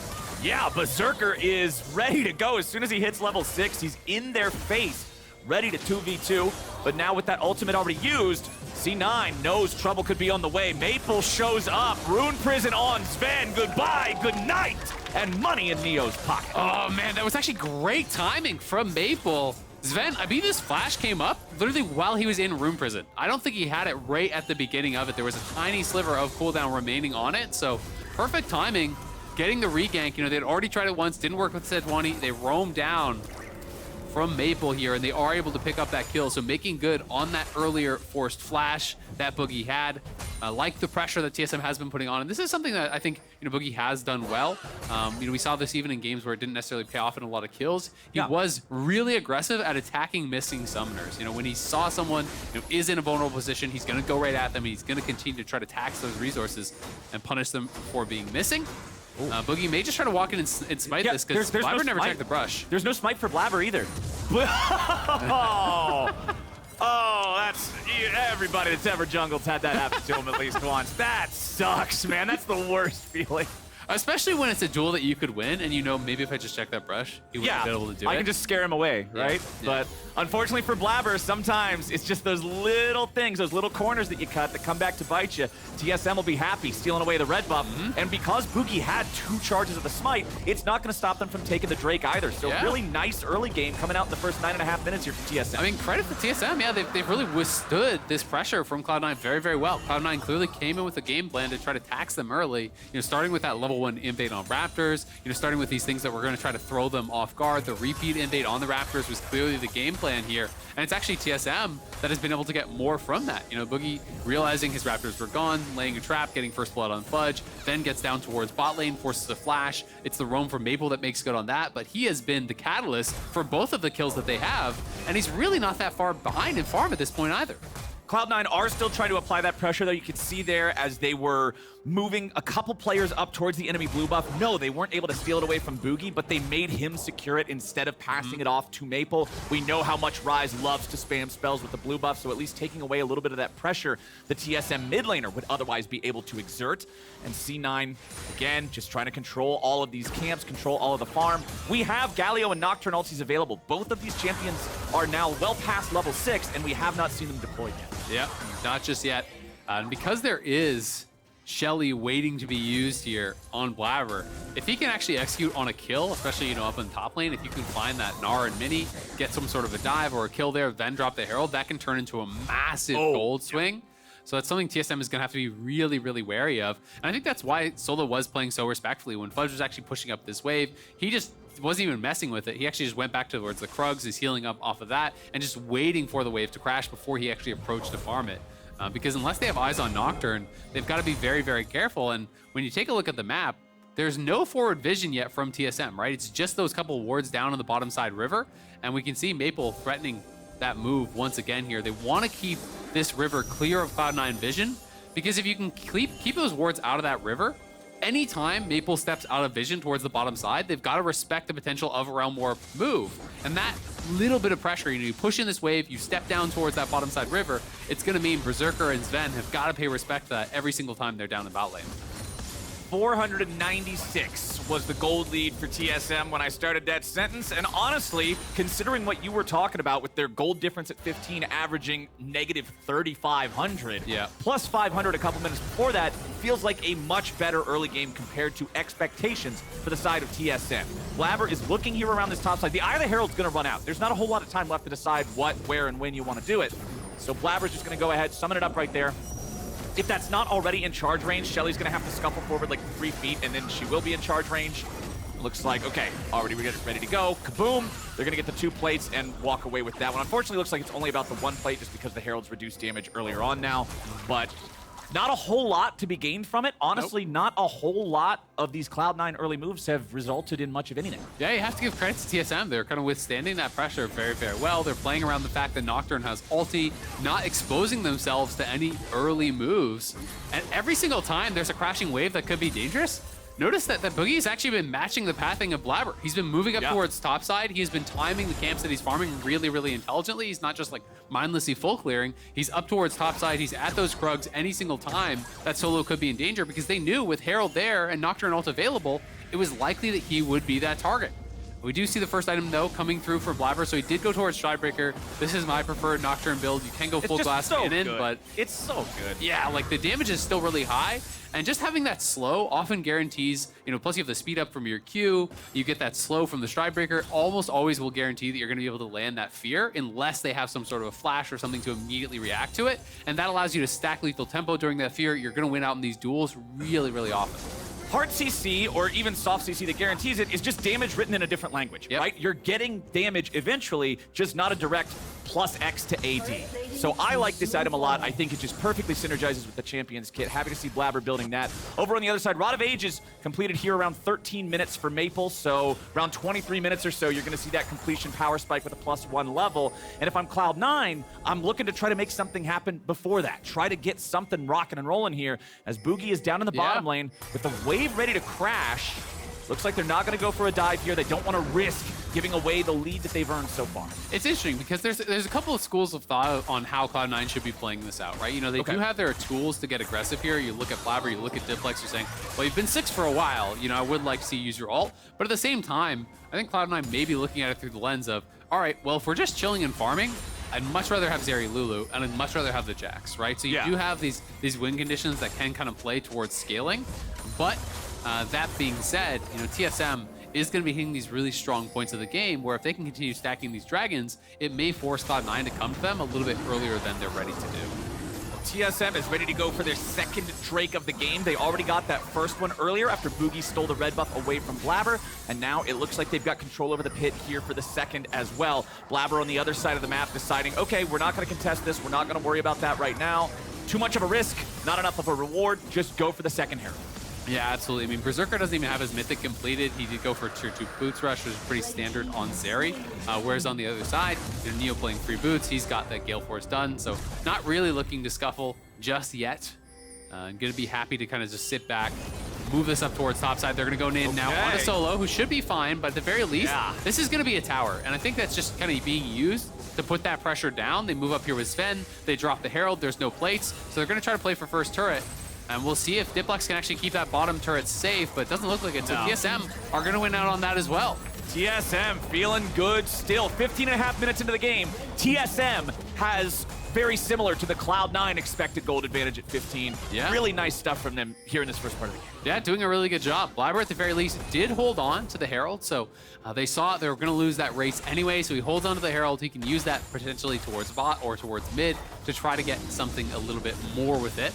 Yeah, Berserker is ready to go. As soon as he hits level 6, he's in their face, ready to 2v2. But now with that ultimate already used, C9 knows trouble could be on the way. Maple shows up. Rune Prison on Zven. Goodbye, good night, and money in Neo's pocket. Oh, man, that was actually great timing from Maple. Zven, I believe his flash came up literally while he was in Rune Prison. I don't think he had it right at the beginning of it. There was a tiny sliver of cooldown remaining on it, so perfect timing. Getting the regank, they'd already tried it once, didn't work with Sejuani. They roam down from Maple here, and they are able to pick up that kill. So making good on that earlier forced flash that Bugi had. Like the pressure that TSM has been putting on. And this is something that I think, Bugi has done well. We saw this even in games where it didn't necessarily pay off in a lot of kills. He was really aggressive at attacking missing summoners. When he saw someone is in a vulnerable position, he's going to go right at them. And he's going to continue to try to tax those resources and punish them for being missing. Bugi may just try to walk in and smite this because Blaber never checked the brush. There's no smite for Blaber either. That's everybody that's ever jungled had that happen to him at least once. That sucks, man. That's the worst feeling. Especially when it's a duel that you could win and maybe if I just check that brush, he wouldn't be able to do it. I can just scare him away, right? Yeah. But unfortunately for Blaber, sometimes it's just those little things, those little corners that you cut that come back to bite you. TSM will be happy stealing away the red buff. And because Bugi had 2 charges of the smite, it's not going to stop them from taking the Drake either. So really nice early game coming out in the first 9.5 minutes here from TSM. I mean, credit to TSM. Yeah, they've really withstood this pressure from Cloud9 very, very well. Cloud9 clearly came in with a game plan to try to tax them early, starting with that level 1 invade on Raptors, starting with these things that we're going to try to throw them off guard. The repeat invade on the Raptors was clearly the game plan here. And it's actually TSM that has been able to get more from that. Bugi realizing his Raptors were gone, laying a trap, getting first blood on Fudge, then gets down towards bot lane, forces a flash. It's the roam from Maple that makes good on that, but he has been the catalyst for both of the kills that they have, and he's really not that far behind in farm at this point either. Cloud9 are still trying to apply that pressure, though. You can see there as they were moving a couple players up towards the enemy blue buff. No, they weren't able to steal it away from Bugi, but they made him secure it instead of passing it off to Maple. We know how much Ryze loves to spam spells with the blue buff, so at least taking away a little bit of that pressure the TSM mid laner would otherwise be able to exert. And C9, again, just trying to control all of these camps, control all of the farm. We have Galio and Nocturne ultis available. Both of these champions are now well past level 6, and we have not seen them deployed yet. Yeah, not just yet. And because there is Shelly waiting to be used here on Blaber, if he can actually execute on a kill, especially, up in top lane, if you can find that Gnar and Mini, get some sort of a dive or a kill there, then drop the Herald, that can turn into a massive gold swing. So that's something TSM is going to have to be really, really wary of. And I think that's why Solo was playing so respectfully. When Fudge was actually pushing up this wave, he just wasn't even messing with it. He actually just went back towards the Krugs, is healing up off of that, and just waiting for the wave to crash before he actually approached to farm it. Because unless they have eyes on Nocturne, they've got to be very, very careful. And when you take a look at the map, there's no forward vision yet from TSM, right? It's just those couple wards down on the bottom side river, and we can see Maple threatening that move once again here. They want to keep this river clear of Cloud9 vision, because if you can keep those wards out of that river, anytime Maple steps out of vision towards the bottom side, they've got to respect the potential of a Realm Warp move. And that little bit of pressure, you push in this wave, you step down towards that bottom side river, it's going to mean Berserker and Zven have got to pay respect to that every single time they're down the bot lane. 496 was the gold lead for TSM when I started that sentence. And honestly, considering what you were talking about with their gold difference at 15 averaging negative 3,500, plus 500 a couple minutes before that, feels like a much better early game compared to expectations for the side of TSM. Blaber is looking here around this top side. The Eye of the Herald's going to run out. There's not a whole lot of time left to decide what, where, and when you want to do it. So Blaber's just going to go ahead, summon it up right there. If that's not already in charge range, Shelly's going to have to scuffle forward like 3 feet, and then she will be in charge range. Looks like, okay, already ready to go. Kaboom! They're going to get the 2 plates and walk away with that one. Unfortunately, looks like it's only about the 1 plate just because the Herald's reduced damage earlier on now. But not a whole lot to be gained from it. Honestly, not a whole lot of these Cloud9 early moves have resulted in much of anything. Yeah, you have to give credit to TSM. They're kind of withstanding that pressure very, very well. They're playing around the fact that Nocturne has ulti, not exposing themselves to any early moves. And every single time there's a crashing wave that could be dangerous, notice that Bugi has actually been matching the pathing of Blaber. He's been moving up towards topside. He's been timing the camps that he's farming really, really intelligently. He's not just like mindlessly full clearing. He's up towards topside. He's at those Krugs any single time that solo could be in danger because they knew with Herald there and Nocturne ult available, it was likely that he would be that target. We do see the first item, though, coming through for Blaber, so he did go towards Stridebreaker. This is my preferred Nocturne build. You can go full glass cannon, but it's so good. Yeah, like the damage is still really high, and just having that slow often guarantees, plus you have the speed up from your Q, you get that slow from the Stridebreaker, almost always will guarantee that you're going to be able to land that fear unless they have some sort of a flash or something to immediately react to it, and that allows you to stack lethal tempo during that fear. You're going to win out in these duels really, really often. Hard CC or even soft CC that guarantees it is just damage written in a different language, right? You're getting damage eventually, just not a direct plus X to AD. So I like this item a lot. I think it just perfectly synergizes with the Champions kit. Happy to see Blaber building that. Over on the other side, Rod of Ages completed here around 13 minutes for Maple, so around 23 minutes or so, you're going to see that completion power spike with a +1 level. And if I'm Cloud9, I'm looking to try to make something happen before that. Try to get something rocking and rolling here as Bugi is down in the bottom lane with the wave ready to crash. Looks like they're not going to go for a dive here. They don't want to risk giving away the lead that they've earned so far. It's interesting because there's a couple of schools of thought on how Cloud9 should be playing this out, right? They do have their tools to get aggressive here. You look at Blaber, you look at Diplex, you're saying, well, you've been 6 for a while. I would like to see you use your ult. But at the same time, I think Cloud9 may be looking at it through the lens of, all right, well, if we're just chilling and farming, I'd much rather have Zeri Lulu, and I'd much rather have the Jax, right? So you do have these win conditions that can kind of play towards scaling, but that being said, TSM is going to be hitting these really strong points of the game where if they can continue stacking these dragons, it may force Cloud9 to come to them a little bit earlier than they're ready to do. TSM is ready to go for their second Drake of the game. They already got that first one earlier after Bugi stole the red buff away from Blaber, and now it looks like they've got control over the pit here for the second as well. Blaber on the other side of the map deciding, okay, we're not going to contest this. We're not going to worry about that right now. Too much of a risk, not enough of a reward. Just go for the second Herald. Yeah, absolutely. I mean, Berserker doesn't even have his mythic completed. He did go for tier 2 boots rush, which is pretty standard on Zeri. Whereas on the other side, Neo playing 3 boots. He's got that Gale Force done, so not really looking to scuffle just yet. Going to be happy to kind of just sit back, move this up towards topside. They're going to go in now on a solo, who should be fine, but at the very least, this is going to be a tower. And I think that's just kind of being used to put that pressure down. They move up here with Zven. They drop the Herald. There's no plates, so they're going to try to play for first turret. And we'll see if Diplex can actually keep that bottom turret safe, but it doesn't look like it. So TSM are going to win out on that as well. TSM feeling good still. 15.5 minutes into the game, TSM has very similar to the Cloud9 expected gold advantage at 15. Really nice stuff from them here in this first part of the game. Yeah, doing a really good job. Blaber, at the very least, did hold on to the Herald, so they saw they were going to lose that race anyway, so he holds on to the Herald. He can use that potentially towards bot or towards mid to try to get something a little bit more with it.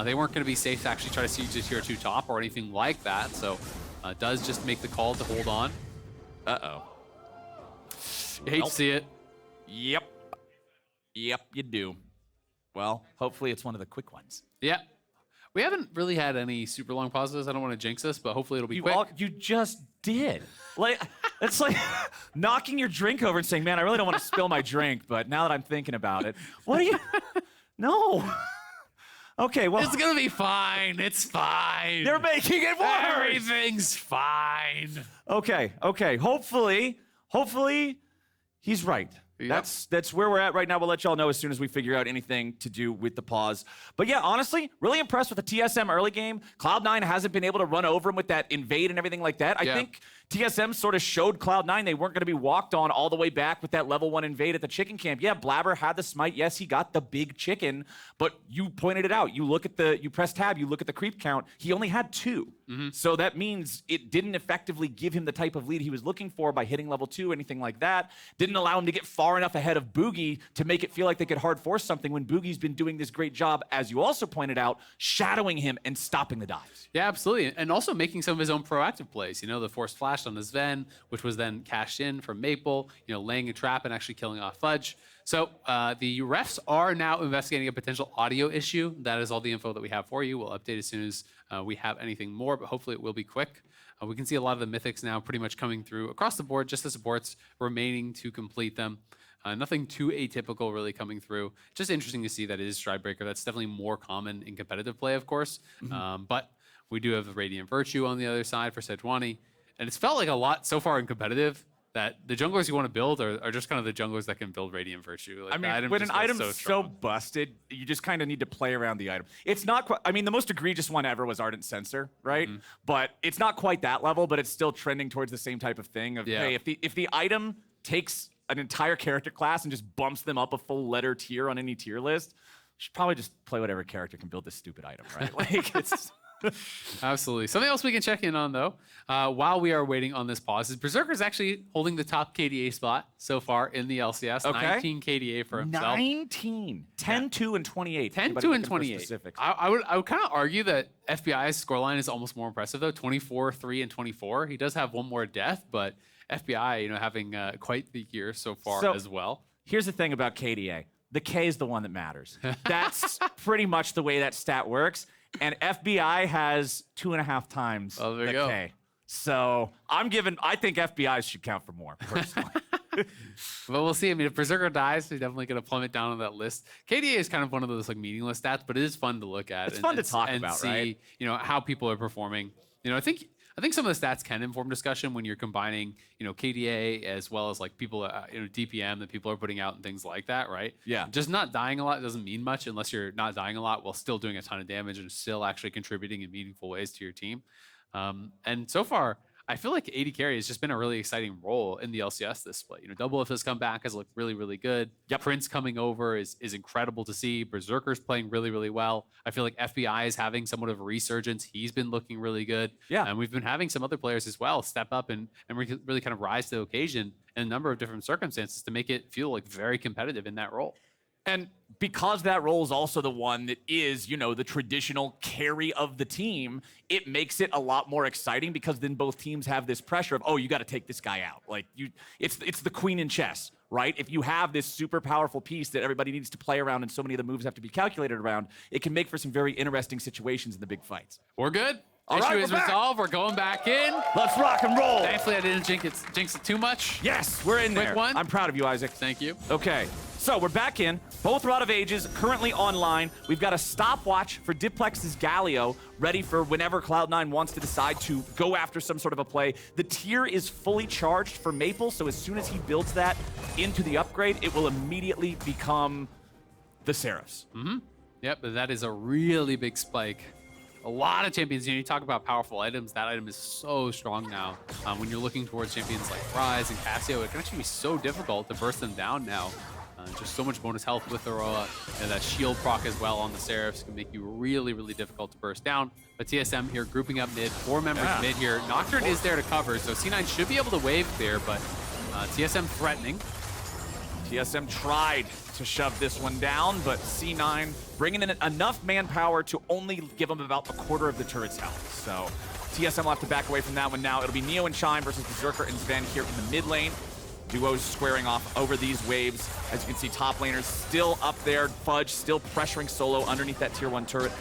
They weren't going to be safe to actually try to siege the tier 2 top or anything like that, so does just make the call to hold on. Uh-oh. You hate to see it. Yep, you do. Well, hopefully it's one of the quick ones. Yeah. We haven't really had any super long pauses. I don't want to jinx us, but hopefully it'll be quick. You just did. It's like knocking your drink over and saying, man, I really don't want to spill my drink, but now that I'm thinking about it, what are you? No. Okay, well. It's going to be fine. It's fine. They're making it worse. Everything's fine. Okay. Hopefully he's right. Yep. That's where we're at right now. We'll let y'all know as soon as we figure out anything to do with the pause. But yeah, honestly, really impressed with the TSM early game. Cloud9 hasn't been able to run over him with that invade and everything like that. I think TSM sort of showed Cloud9 they weren't going to be walked on all the way back with that level 1 invade at the chicken camp. Yeah, Blaber had the smite. Yes, he got the big chicken, but you pointed it out. You press tab, you look at the creep count. He only had 2. So that means it didn't effectively give him the type of lead he was looking for by hitting level 2, anything like that. Didn't allow him to get far enough ahead of Bugi to make it feel like they could hard force something when Bugi's been doing this great job, as you also pointed out, shadowing him and stopping the dives. Yeah, absolutely. And also making some of his own proactive plays. You know, the forced flash on the Zven, which was then cashed in from Maple, you know, laying a trap and actually killing off Fudge. So the refs are now investigating a potential audio issue. That is all the info that we have for you. We'll update as soon as we have anything more, but hopefully it will be quick. We can see a lot of the mythics now pretty much coming through across the board, just the supports remaining to complete them. Nothing too atypical really coming through. Just interesting to see that it is Stridebreaker. That's definitely more common in competitive play, of course. But we do have the Radiant Virtue on the other side for Sejuani. And it's felt like a lot so far in competitive that the junglers you want to build are just kind of the junglers that can build Radiant Virtue. Like, I mean, when an item's so busted, you just kind of need to play around the item. It's not quite, I mean, the most egregious one ever was Ardent Censor, right? But it's not quite that level, but it's still trending towards the same type of thing of, hey, if the item takes an entire character class and just bumps them up a full letter tier on any tier list, you should probably just play whatever character can build this stupid item, right? Like, it's... Absolutely. Something else we can check in on, though, while we are waiting on this pause, is Berserker is actually holding the top KDA spot so far in the LCS. Okay. 19 KDA for himself. 19. 10, 2, and 28. 10, 2, and 28. I would kind of argue that FBI's scoreline is almost more impressive, though. 24, 3, and 24. He does have one more death, but FBI, you know, having quite the year so far as well. Here's the thing about KDA. The K is the one that matters. That's pretty much the way that stat works. And FBI has 2.5 times the K. So I think FBI should count for more, personally. But we'll see. I mean, if Berserker dies, he's definitely going to plummet down on that list. KDA is kind of one of those like meaningless stats, but it is fun to look at. It's fun to talk about, see, right? You know, how people are performing. You know, I think some of the stats can inform discussion when you're combining, you know, KDA as well as like people, you know, DPM that people are putting out and things like that, right? Yeah. Just not dying a lot doesn't mean much unless you're not dying a lot while still doing a ton of damage and still actually contributing in meaningful ways to your team. And so far, I feel like AD carry has just been a really exciting role in the LCS this split. You know, Double If has come back, has looked really, really good. Prince coming over is incredible to see. Berserker's playing really, really well. I feel like FBI is having somewhat of a resurgence. He's been looking really good. Yeah. And we've been having some other players as well step up and really kind of rise to the occasion in a number of different circumstances to make it feel like very competitive in that role. And because that role is also the one that is, you know, the traditional carry of the team, it makes it a lot more exciting because then both teams have this pressure of, oh, you got to take this guy out. Like, it's the queen in chess, right? If you have this super powerful piece that everybody needs to play around and so many of the moves have to be calculated around, it can make for some very interesting situations in the big fights. We're good. All Issue right, is resolved. We're going back in. Let's rock and roll. Thankfully, I didn't jinx it too much. Yes, we're in there. Quick one. I'm proud of you, Isaac. Thank you. Okay. So we're back in. Both Rod of Ages currently online. We've got a stopwatch for Diplex's Galio, ready for whenever Cloud9 wants to decide to go after some sort of a play. The tier is fully charged for Maple, so as soon as he builds that into the upgrade, it will immediately become the Seraphs. Yep, but that is a really big spike. A lot of champions, you know, you talk about powerful items, that item is so strong now. When you're looking towards champions like Ryze and Cassio, it can actually be so difficult to burst them down now. Just so much bonus health with Aurora, and that shield proc as well on the Seraphs can make you really, really difficult to burst down. But TSM here grouping up mid, 4 members mid here. Nocturne is there to cover, so C9 should be able to wave clear, but TSM threatening. TSM tried to shove this one down, but C9 bringing in enough manpower to only give them about a quarter of the turret's health. So TSM will have to back away from that one now. It'll be Neo and Chime versus Berserker and Zven here in the mid lane. Duos squaring off over these waves. As you can see, top laners still up there. Fudge still pressuring solo underneath that tier 1 turret.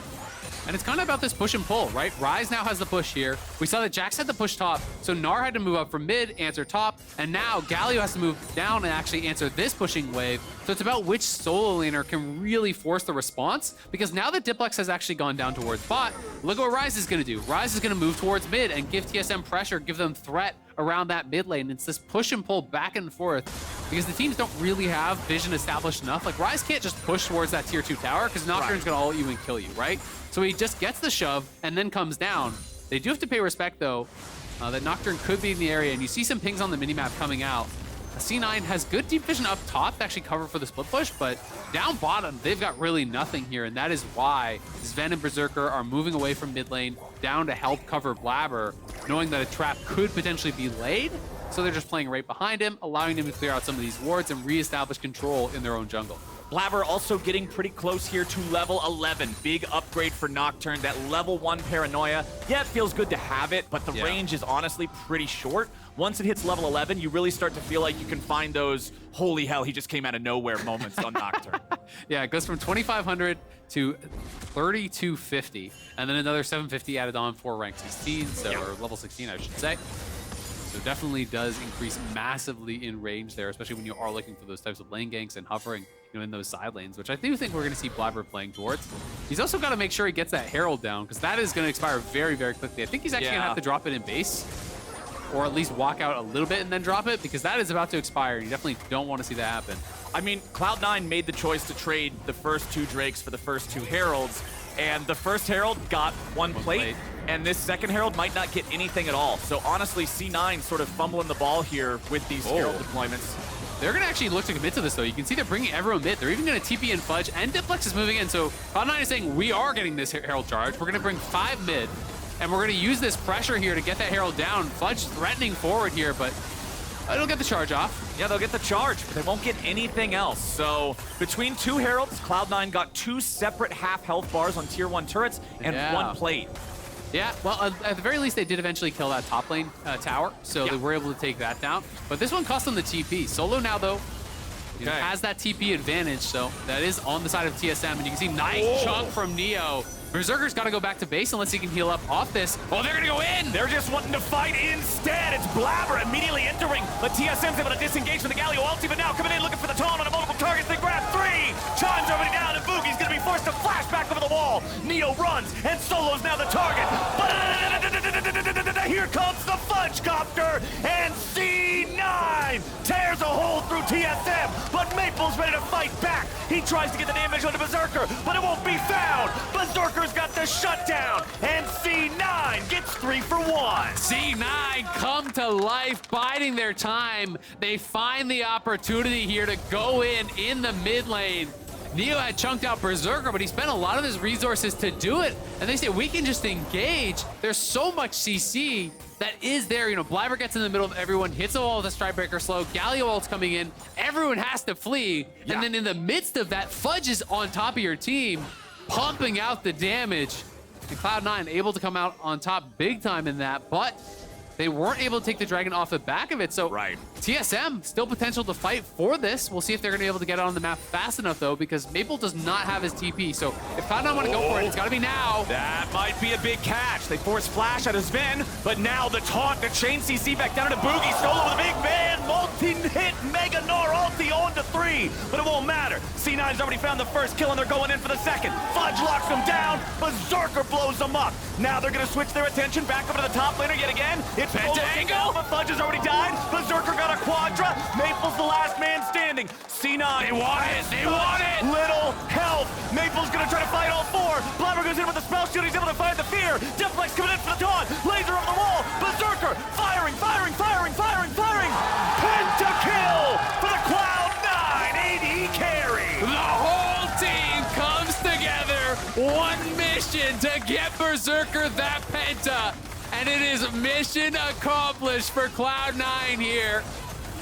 And it's kind of about this push and pull, right? Ryze now has the push here. We saw that Jax had the push top, so Gnar had to move up from mid, answer top, and now Galio has to move down and actually answer this pushing wave. So it's about which solo laner can really force the response, because now that Diplex has actually gone down towards bot, look at what Ryze is going to do. Ryze is going to move towards mid and give TSM pressure, give them threat around that mid lane. It's this push and pull back and forth because the teams don't really have vision established enough. Like, Ryze can't just push towards that tier 2 tower because Nocturne's going to ult you and kill you, right? So he just gets the shove and then comes down. They do have to pay respect, though, that Nocturne could be in the area, and you see some pings on the minimap coming out. C9 has good deep vision up top to actually cover for the split push, but down bottom, they've got really nothing here, and that is why Zven and Berserker are moving away from mid lane, down to help cover Blaber, knowing that a trap could potentially be laid. So they're just playing right behind him, allowing him to clear out some of these wards and reestablish control in their own jungle. Blaber also getting pretty close here to level 11. Big upgrade for Nocturne. That level 1 paranoia. Yeah, it feels good to have it, but the range is honestly pretty short. Once it hits level 11, you really start to feel like you can find those holy hell, he just came out of nowhere moments on Nocturne. Yeah, it goes from 2,500 to 3,250, and then another 750 added on for rank 16, so or level 16, I should say. So definitely does increase massively in range there, especially when you are looking for those types of lane ganks and hovering, in those side lanes, which I do think we're going to see Blaber playing towards. He's also got to make sure he gets that Herald down, because that is going to expire very, very quickly. I think he's actually going to have to drop it in base, or at least walk out a little bit and then drop it, because that is about to expire. You definitely don't want to see that happen. I mean, Cloud9 made the choice to trade the first 2 Drakes for the first 2 Heralds, and the first Herald got one plate, and this second Herald might not get anything at all. So honestly, C9 sort of fumbling the ball here with these Herald deployments. They're going to actually look to commit to this, though. You can see they're bringing everyone mid. They're even going to TP in Fudge, and Diplex is moving in. So Cloud9 is saying, we are getting this Herald charge. We're going to bring 5 mid, and we're going to use this pressure here to get that Herald down. Fudge threatening forward here, but it'll get the charge off. Yeah, they'll get the charge, but they won't get anything else. So between 2 Heralds, Cloud9 got 2 separate half health bars on tier 1 turrets and 1 plate. Yeah, well, at the very least, they did eventually kill that top lane tower, so they were able to take that down. But this one cost them the TP. Solo now, though, has that TP advantage, so that is on the side of TSM. And you can see nice chunk from Neo. Berserker's got to go back to base unless he can heal up off this. Oh, they're going to go in! They're just wanting to fight instead. It's Blaber immediately entering, but TSM's able to disengage from the Galio ulti, but now coming in looking for the taunt on a multiple targets. They grab 3! Chime's already down, and Bugi's going to be forced to flash back over the wall. Neo runs, and Solo's now the target. But here comes the Fudge Copter, and C9 tears a hole through TSM, but Maple's ready to fight back. He tries to get the damage onto Berserker, but it won't be found. Berserker's got the shutdown, and C9 gets 3 for 1. C9 come to life, biding their time. They find the opportunity here to go in the mid lane. Neo had chunked out Berserker, but he spent a lot of his resources to do it. And they say, we can just engage. There's so much CC that is there. Blaber gets in the middle of everyone, hits a wall with a Strikebreaker slow. Galio ult's coming in. Everyone has to flee. Yeah. And then in the midst of that, Fudge is on top of your team, pumping out the damage. And Cloud9 able to come out on top big time in that, but they weren't able to take the dragon off the back of it. So TSM still potential to fight for this. We'll see if they're going to be able to get it on the map fast enough, though, because Maple does not have his TP. So if Cloud9 want to go for it, it's got to be now. That might be a big catch. They force flash out of Zven, but now the taunt, the chain CC back down to Bugi. Solo with a big man, multi-hit Mega Gnar ulti on to 3, but it won't matter. C9's already found the first kill, and they're going in for the second. Fudge locks them down. Berserker blows them up. Now they're going to switch their attention back over to the top laner yet again. It's Penta angle, but Fudge has already died. Berserker got a quadra. Maple's the last man standing. C9. They want it. They want it. Little health. Maple's going to try to fight all 4. Blaber goes in with the spell shield. He's able to find the fear. Diplex coming in for the taunt. Laser over the wall. Berserker firing, firing, firing, firing, firing. Penta kill for the Cloud9 AD carry. The whole team comes together. One mission to get Berserker that Penta. And it is mission accomplished for Cloud9 here.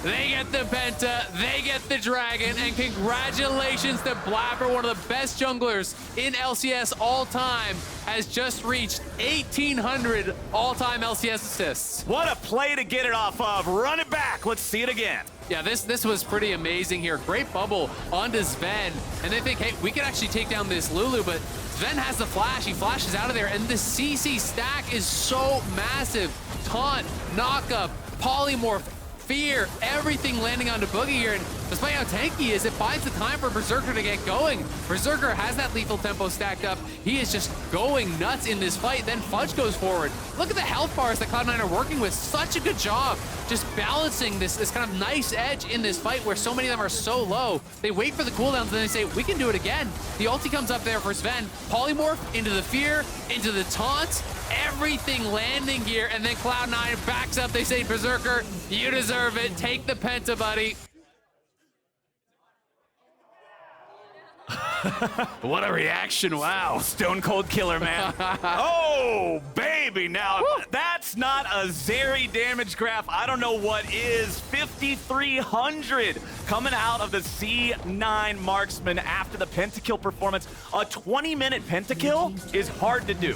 They get the Penta, they get the Dragon, and congratulations to Blaber, one of the best junglers in LCS all time, has just reached 1,800 all-time LCS assists. What a play to get it off of. Run it back. Let's see it again. Yeah, this was pretty amazing here. Great bubble onto Zven, and they think, hey, we can actually take down this Lulu, but Zven has the flash. He flashes out of there, and the CC stack is so massive. Taunt, knockup, polymorph, fear, everything landing onto Bugi here. And despite how tanky he is, it buys the time for Berserker to get going. Berserker has that lethal tempo stacked up. He is just going nuts in this fight. Then Fudge goes forward. Look at the health bars that Cloud9 are working with. Such a good job just balancing this kind of nice edge in this fight where so many of them are so low. They wait for the cooldowns and then they say, we can do it again. The ulti comes up there for Zven. Polymorph into the fear, into the taunts. Everything landing here, and then Cloud9 backs up. They say, Berserker, you deserve it. Take the Penta, buddy. What a reaction, wow. Stone cold killer, man. Oh, baby. Now, that's not a Zeri damage graph. I don't know what is. 5,300 coming out of the C9 marksman after the pentakill performance. A 20-minute pentakill is hard to do.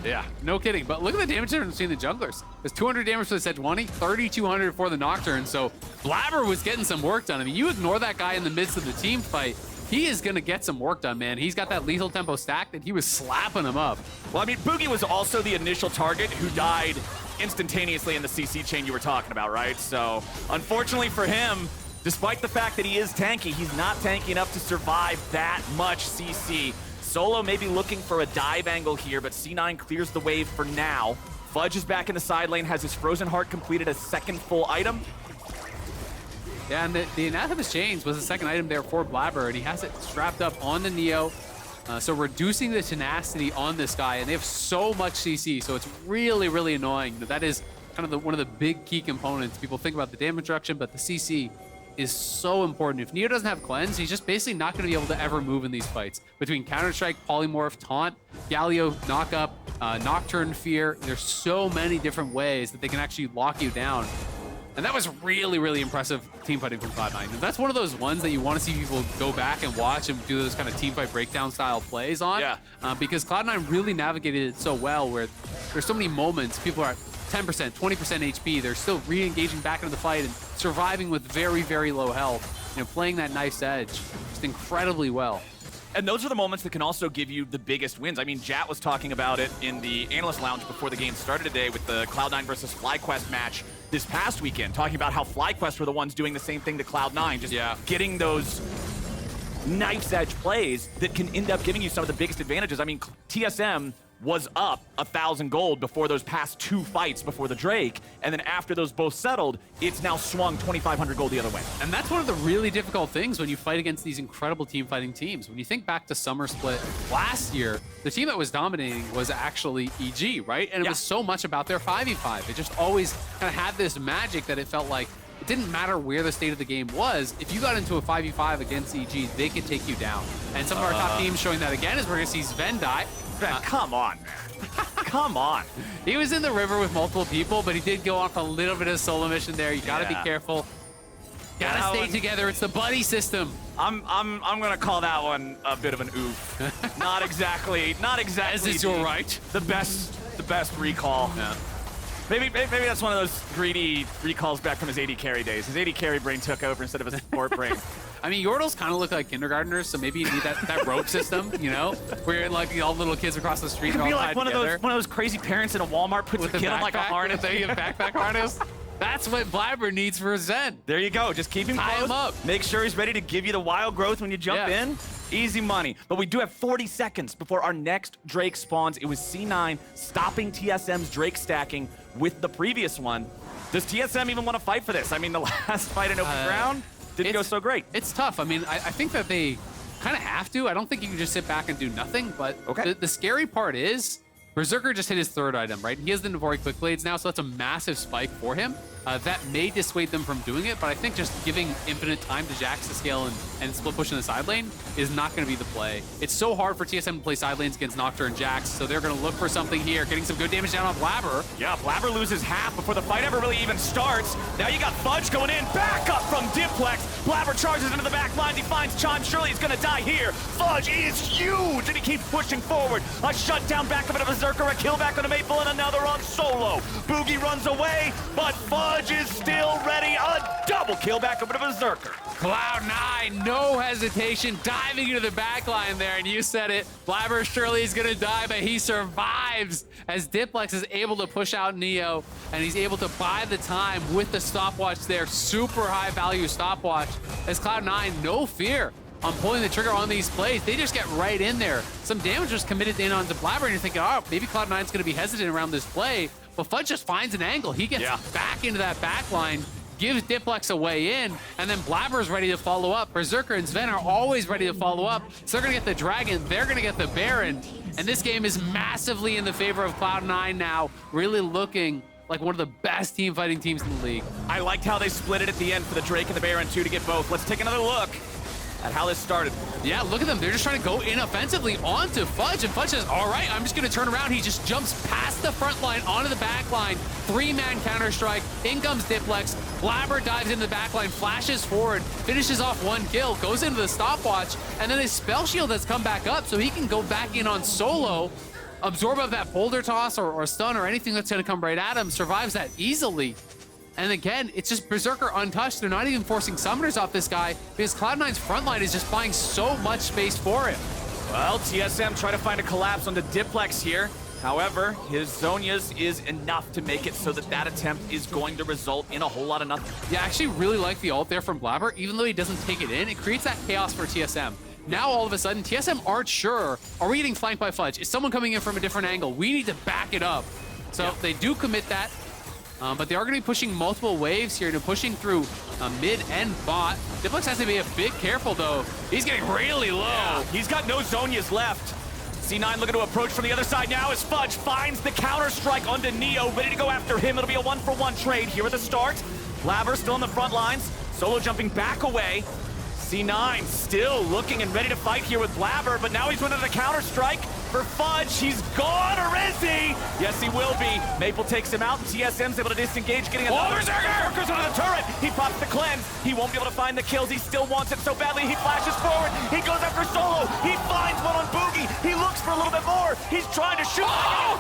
Yeah, no kidding. But look at the damage difference between the junglers. There's 200 damage for the Sejuani, 3,200 for the Nocturne. So Blaber was getting some work done. I mean, you ignore that guy in the midst of the team fight, he is going to get some work done, man. He's got that lethal tempo stacked, and he was slapping him up. Well, I mean, Bugi was also the initial target who died instantaneously in the CC chain you were talking about, right? So, unfortunately for him, despite the fact that he is tanky, he's not tanky enough to survive that much CC. Solo may be looking for a dive angle here, but C9 clears the wave for now. Fudge is back in the side lane, has his Frozen Heart completed a second full item. Yeah, and the Anathema's Chains was the second item there for Blaber, and he has it strapped up on the Neo. So reducing the tenacity on this guy, and they have so much CC, so it's really, really annoying. That is kind of one of the big key components. People think about the damage reduction, but the CC is so important. If Neo doesn't have cleanse, he's just basically not going to be able to ever move in these fights. Between Counter-Strike, Polymorph, Taunt, Galio, Knockup, Nocturne Fear, there's so many different ways that they can actually lock you down. And that was really, really impressive team fighting from Cloud9. And that's one of those ones that you want to see people go back and watch and do those kind of team fight breakdown style plays on. Yeah. Because Cloud9 really navigated it so well, where there's so many moments, people are at 10%, 20% HP, they're still re-engaging back into the fight and surviving with very, very low health. You know, playing that nice edge just incredibly well. And those are the moments that can also give you the biggest wins. I mean, Jat was talking about it in the Analyst Lounge before the game started today with the Cloud9 versus FlyQuest match this past weekend, talking about how FlyQuest were the ones doing the same thing to Cloud9, just getting those knife's edge plays that can end up giving you some of the biggest advantages. I mean, TSM was up 1,000 gold before those past two fights before the Drake, and then after those both settled, it's now swung 2,500 gold the other way. And that's one of the really difficult things when you fight against these incredible team fighting teams. When you think back to Summer Split last year, the team that was dominating was actually EG, right? And it was so much about their 5v5. It just always kind of had this magic that it felt like it didn't matter where the state of the game was. If you got into a 5v5 against EG, they could take you down. And some of our top teams showing that again is we're going to see Zven die. Come on, man. Come on. He was in the river with multiple people, but he did go off a little bit of solo mission there. You gotta be careful. Gotta stay together. It's the buddy system. I'm gonna call that one a bit of an oof. Not exactly. As is your right. The best recall. Yeah. Maybe that's one of those greedy recalls back from his AD carry days. His AD carry brain took over instead of his support brain. I mean, Yordles kind of look like kindergartners, so maybe you need that rope system, you know, where like all the little kids across the street. It could be like one of those crazy parents in a Walmart puts a kid on like a harness. With a backpack harness. That's what Blaber needs for Zen. There you go. Just keep him Tie close. him up. Make sure he's ready to give you the wild growth when you jump in. Easy money. But we do have 40 seconds before our next Drake spawns. It was C9 stopping TSM's Drake stacking with the previous one. Does TSM even want to fight for this? I mean, the last fight in open ground didn't go so great. It's tough. I mean, I think that they kind of have to. I don't think you can just sit back and do nothing. But the scary part is Berserker just hit his third item, right? He has the Navori Quick Blades now, so that's a massive spike for him. That may dissuade them from doing it, but I think just giving infinite time to Jax to scale and split push in the side lane is not going to be the play. It's so hard for TSM to play side lanes against Nocturne and Jax, so they're going to look for something here, getting some good damage down on Blaber. Yeah, Blaber loses half before the fight ever really even starts. Now you got Fudge going in, back up from Diplex. Blaber charges into the back line, he finds Chime. Surely he's going to die here. Fudge is huge, and he keeps pushing forward. A shutdown back of a Berserker, a kill back on a Maple, and another on Solo. Bugi runs away, but Fudge is still ready. A double kill back over to Berserker. Cloud9, no hesitation, diving into the back line there, and you said it. Blaber surely is going to die, but he survives as Diplex is able to push out Neo, and he's able to buy the time with the stopwatch there. Super high value stopwatch as Cloud9, no fear on pulling the trigger on these plays. They just get right in there. Some damage was committed in onto Blaber, and you're thinking, oh, maybe Cloud9's going to be hesitant around this play. But Fudge just finds an angle. He gets back into that back line, gives Diplex a way in, and then Blaber's ready to follow up. Berserker and Zven are always ready to follow up. So they're going to get the Dragon, they're going to get the Baron, and this game is massively in the favor of Cloud9 now, really looking like one of the best team fighting teams in the league. I liked how they split it at the end for the Drake and the Baron too to get both. Let's take another look. at how this started. Yeah, look at them. They're just trying to go in offensively onto Fudge, and Fudge says, all right, I'm just going to turn around. He just jumps past the front line onto the back line. 3-man counter-strike. In comes Diplex. Blaber dives into the back line, flashes forward, finishes off 1 kill, goes into the stopwatch, and then his spell shield has come back up so he can go back in on solo, absorb of that boulder toss or stun or anything that's going to come right at him, survives that easily. And again, it's just Berserker untouched. They're not even forcing summoners off this guy because Cloud9's front line is just buying so much space for him. Well, TSM trying to find a collapse on the Diplex here. However, his Zhonya's is enough to make it so that that attempt is going to result in a whole lot of nothing. Yeah, I actually really like the ult there from Blaber. Even though he doesn't take it in, it creates that chaos for TSM. Now, all of a sudden, TSM aren't sure, are we getting flanked by Fudge? Is someone coming in from a different angle? We need to back it up. So they do commit that. But they are going to be pushing multiple waves here, pushing through mid and bot. Diplex has to be a bit careful, though. He's getting really low. Yeah, he's got no Zhonya's left. C9 looking to approach from the other side now as Fudge finds the counter-strike onto Neo, ready to go after him. It'll be a 1-for-1 trade here at the start. Blaber still on the front lines. Solo jumping back away. C9 still looking and ready to fight here with Blaber, but now he's winning the counter-strike for Fudge. He's gone, or is he? Yes, he will be. Maple takes him out, and TSM's able to disengage, getting another. Berserker's under the turret. He pops the cleanse. He won't be able to find the kills. He still wants it so badly. He flashes forward. He goes after Solo. He finds one on Bugi. He looks for a little bit more. He's trying to shoot.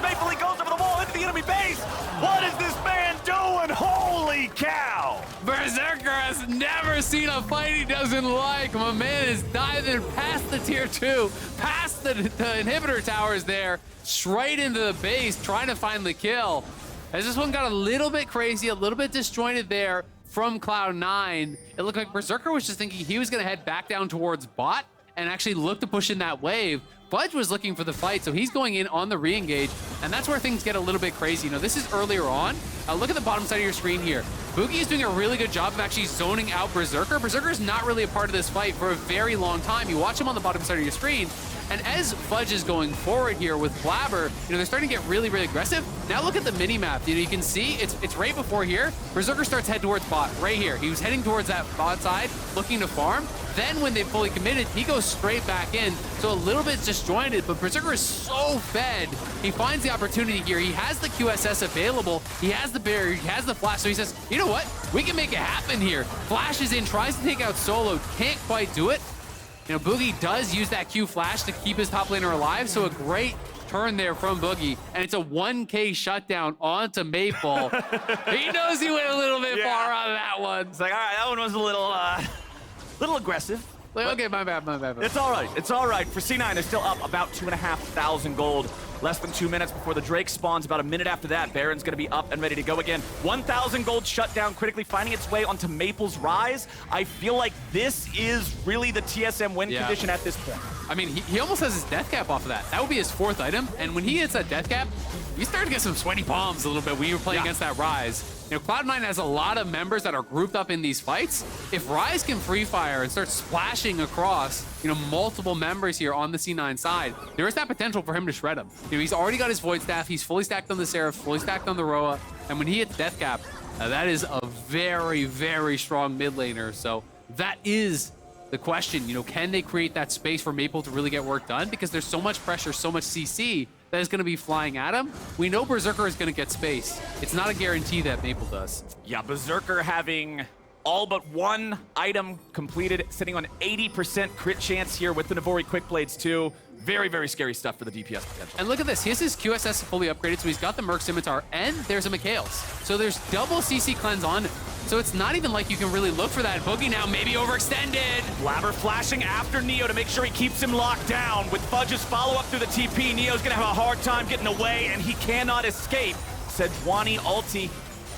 Maple, he goes over the wall into the enemy base. What is this man doing? Holy cow! Berserker has never seen a fight he doesn't like. My man is diving past the tier 2, past the inhibitor towers there, straight into the base, trying to find the kill. As this one got a little bit crazy, a little bit disjointed there from Cloud9, it looked like Berserker was just thinking he was going to head back down towards bot and actually look to push in that wave. Fudge was looking for the fight, so he's going in on the re-engage, and that's where things get a little bit crazy. You know, this is earlier on. Look at the bottom side of your screen here. Bugi is doing a really good job of actually zoning out Berserker. Berserker is not really a part of this fight for a very long time. You watch him on the bottom side of your screen, and as Fudge is going forward here with Blaber, you know, they're starting to get really, really aggressive. Now look at the mini-map. You know, you can see it's right before here. Berserker starts to head towards bot, right here. He was heading towards that bot side, looking to farm. Then when they fully committed, he goes straight back in. So a little bit disjointed, but Berserker is so fed. He finds the opportunity here. He has the QSS available. He has the barrier. He has the flash. So he says, you know what? We can make it happen here. Flashes in, tries to take out Solo. Can't quite do it. You know, Bugi does use that Q flash to keep his top laner alive. So a great turn there from Bugi. And it's a 1K shutdown onto Maple. He knows he went a little bit far on that one. It's like, all right, that one was a little aggressive. Like, okay, my bad. It's all right. It's all right. For C9, they're still up about 2,500 gold. Less than 2 minutes before the Drake spawns. About a minute after that, Baron's going to be up and ready to go again. 1,000 gold shutdown, critically finding its way onto Maple's Ryze. I feel like this is really the TSM win condition at this point. I mean, he almost has his death cap off of that. That would be his 4th item. And when he hits that death cap, you start to get some sweaty palms a little bit when you're playing against that Ryze. You know, Cloud9 has a lot of members that are grouped up in these fights. If Ryze can free fire and start splashing across, you know, multiple members here on the C9 side, there is that potential for him to shred him. You know, he's already got his Void Staff. He's fully stacked on the Seraph, fully stacked on the Roa. And when he hits death cap, that is a very, very strong mid laner. So that is the question. You know, can they create that space for Maple to really get work done? Because there's so much pressure, so much CC that is going to be flying at him. We know Berserker is going to get space. It's not a guarantee that Maple does. Yeah, Berserker having all but one item completed, sitting on 80% crit chance here with the Navori Quick Blades too. Very, very scary stuff for the DPS potential. And look at this. He has his QSS fully upgraded, so he's got the Merc Scimitar, and there's a Mikhail's. So there's double CC cleanse on him. So it's not even like you can really look for that. Bugi now maybe overextended. Blaber flashing after Neo to make sure he keeps him locked down. With Fudge's follow-up through the TP, Neo's going to have a hard time getting away, and he cannot escape. Sejuani ulti.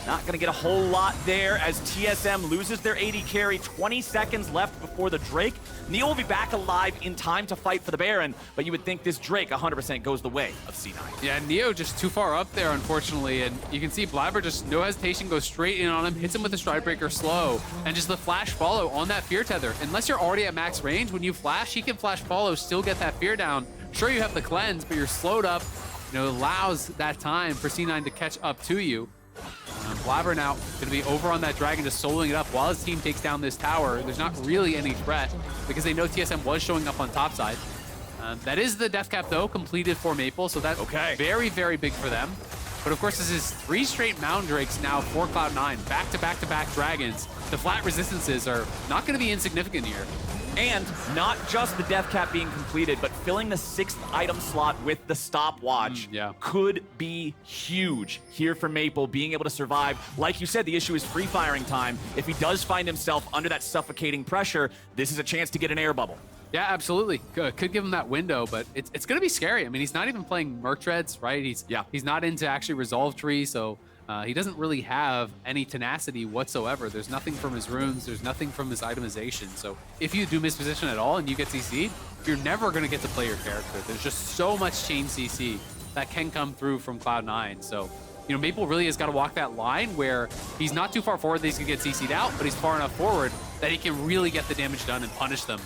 Not going to get a whole lot there as TSM loses their AD carry. 20 seconds left before the Drake. Neo will be back alive in time to fight for the Baron, but you would think this Drake 100% goes the way of C9. Yeah, Neo just too far up there, unfortunately, and you can see Blaber just no hesitation goes straight in on him, hits him with the Stride Breaker slow, and just the flash follow on that Fear Tether. Unless you're already at max range, when you flash, he can flash follow, still get that fear down. Sure, you have the cleanse, but you're slowed up. You know, allows that time for C9 to catch up to you. Blaber now going to be over on that dragon, just soloing it up while his team takes down this tower. There's not really any threat because they know TSM was showing up on top side. That is the death cap, though, completed for Maple, so that's very, very big for them. But, of course, this is 3 straight Mountain Drakes now for Cloud9. Back-to-back-to-back dragons. The flat resistances are not going to be insignificant here. And not just the death cap being completed, but filling the 6th item slot with the stopwatch could be huge here for Maple, being able to survive. Like you said, the issue is free firing time. If he does find himself under that suffocating pressure, this is a chance to get an air bubble. Yeah, absolutely. Could give him that window, but it's going to be scary. I mean, he's not even playing Merc Treads, right? He's not into actually Resolve Tree, so he doesn't really have any tenacity whatsoever. There's nothing from his runes. There's nothing from his itemization. So if you do misposition at all and you get CC'd, you're never going to get to play your character. There's just so much chain CC that can come through from Cloud9. So, you know, Maple really has got to walk that line where he's not too far forward that he's going to get CC'd out, but he's far enough forward that he can really get the damage done and punish them.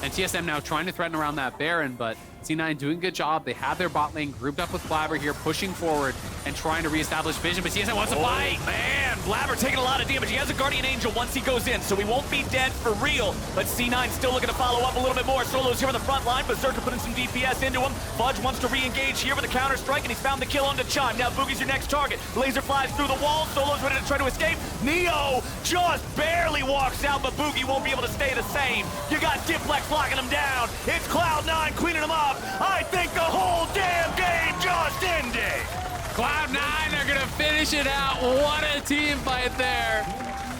And TSM now trying to threaten around that Baron, but C9 doing a good job. They have their bot lane grouped up with Blaber here, pushing forward and trying to reestablish vision, but TSM wants to fight. Man, Blaber taking a lot of damage. He has a Guardian Angel once he goes in, so he won't be dead for real, but C9 still looking to follow up a little bit more. Solo's here on the front line, Berserker putting some DPS into him. Fudge wants to re-engage here with a counter strike, and he's found the kill onto Chime. Now Bugi's your next target. Laser flies through the wall. Solo's ready to try to escape. Neo just barely walks out, but Bugi won't be able to stay the same. You got Diplex locking him down. It's Cloud9 cleaning him up. I think the whole damn game just ended. Cloud9 are gonna finish it out. What a team fight there.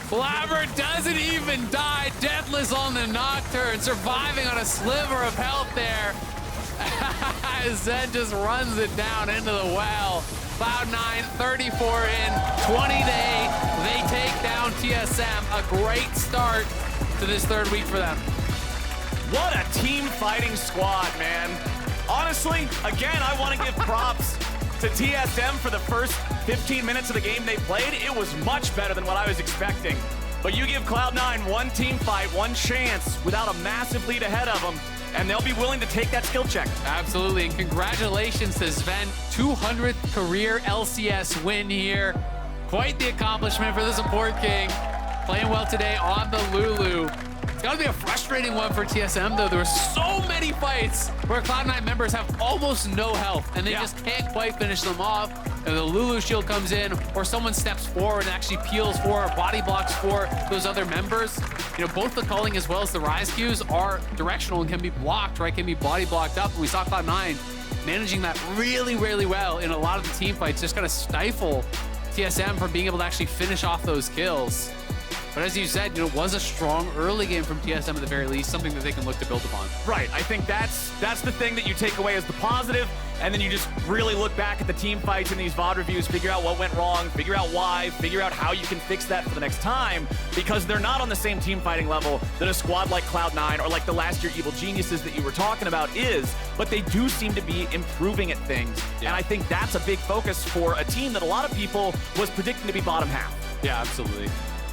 Blaber doesn't even die. Deathless on the Nocturne, surviving on a sliver of health there. Zven just runs it down into the well. Cloud9, 34 in, 20 to 8. They take down TSM. A great start to this 3rd week for them. What a team fighting squad, man. Honestly, again, I want to give props to TSM for the first 15 minutes of the game they played. It was much better than what I was expecting. But you give Cloud9 one team fight, one chance without a massive lead ahead of them, and they'll be willing to take that skill check. Absolutely, and congratulations to Zven. 200th career LCS win here. Quite the accomplishment for the support king. Playing well today on the Lulu. It's got to be a frustrating one for TSM, though. There were so many fights where Cloud9 members have almost no health, and they just can't quite finish them off. And the Lulu shield comes in, or someone steps forward and actually peels for, or body blocks for those other members. You know, both the culling as well as the Ryze Qs are directional and can be blocked, right? Can be body blocked up. And we saw Cloud9 managing that really, really well in a lot of the team fights, just kind of stifle TSM from being able to actually finish off those kills. But as you said, you know, it was a strong early game from TSM at the very least, something that they can look to build upon. Right, I think that's the thing that you take away as the positive, and then you just really look back at the team fights in these VoD reviews, figure out what went wrong, figure out why, figure out how you can fix that for the next time, because they're not on the same team fighting level that a squad like Cloud9 or like the last year Evil Geniuses that you were talking about is, but they do seem to be improving at things, and I think that's a big focus for a team that a lot of people was predicting to be bottom half. Yeah, absolutely.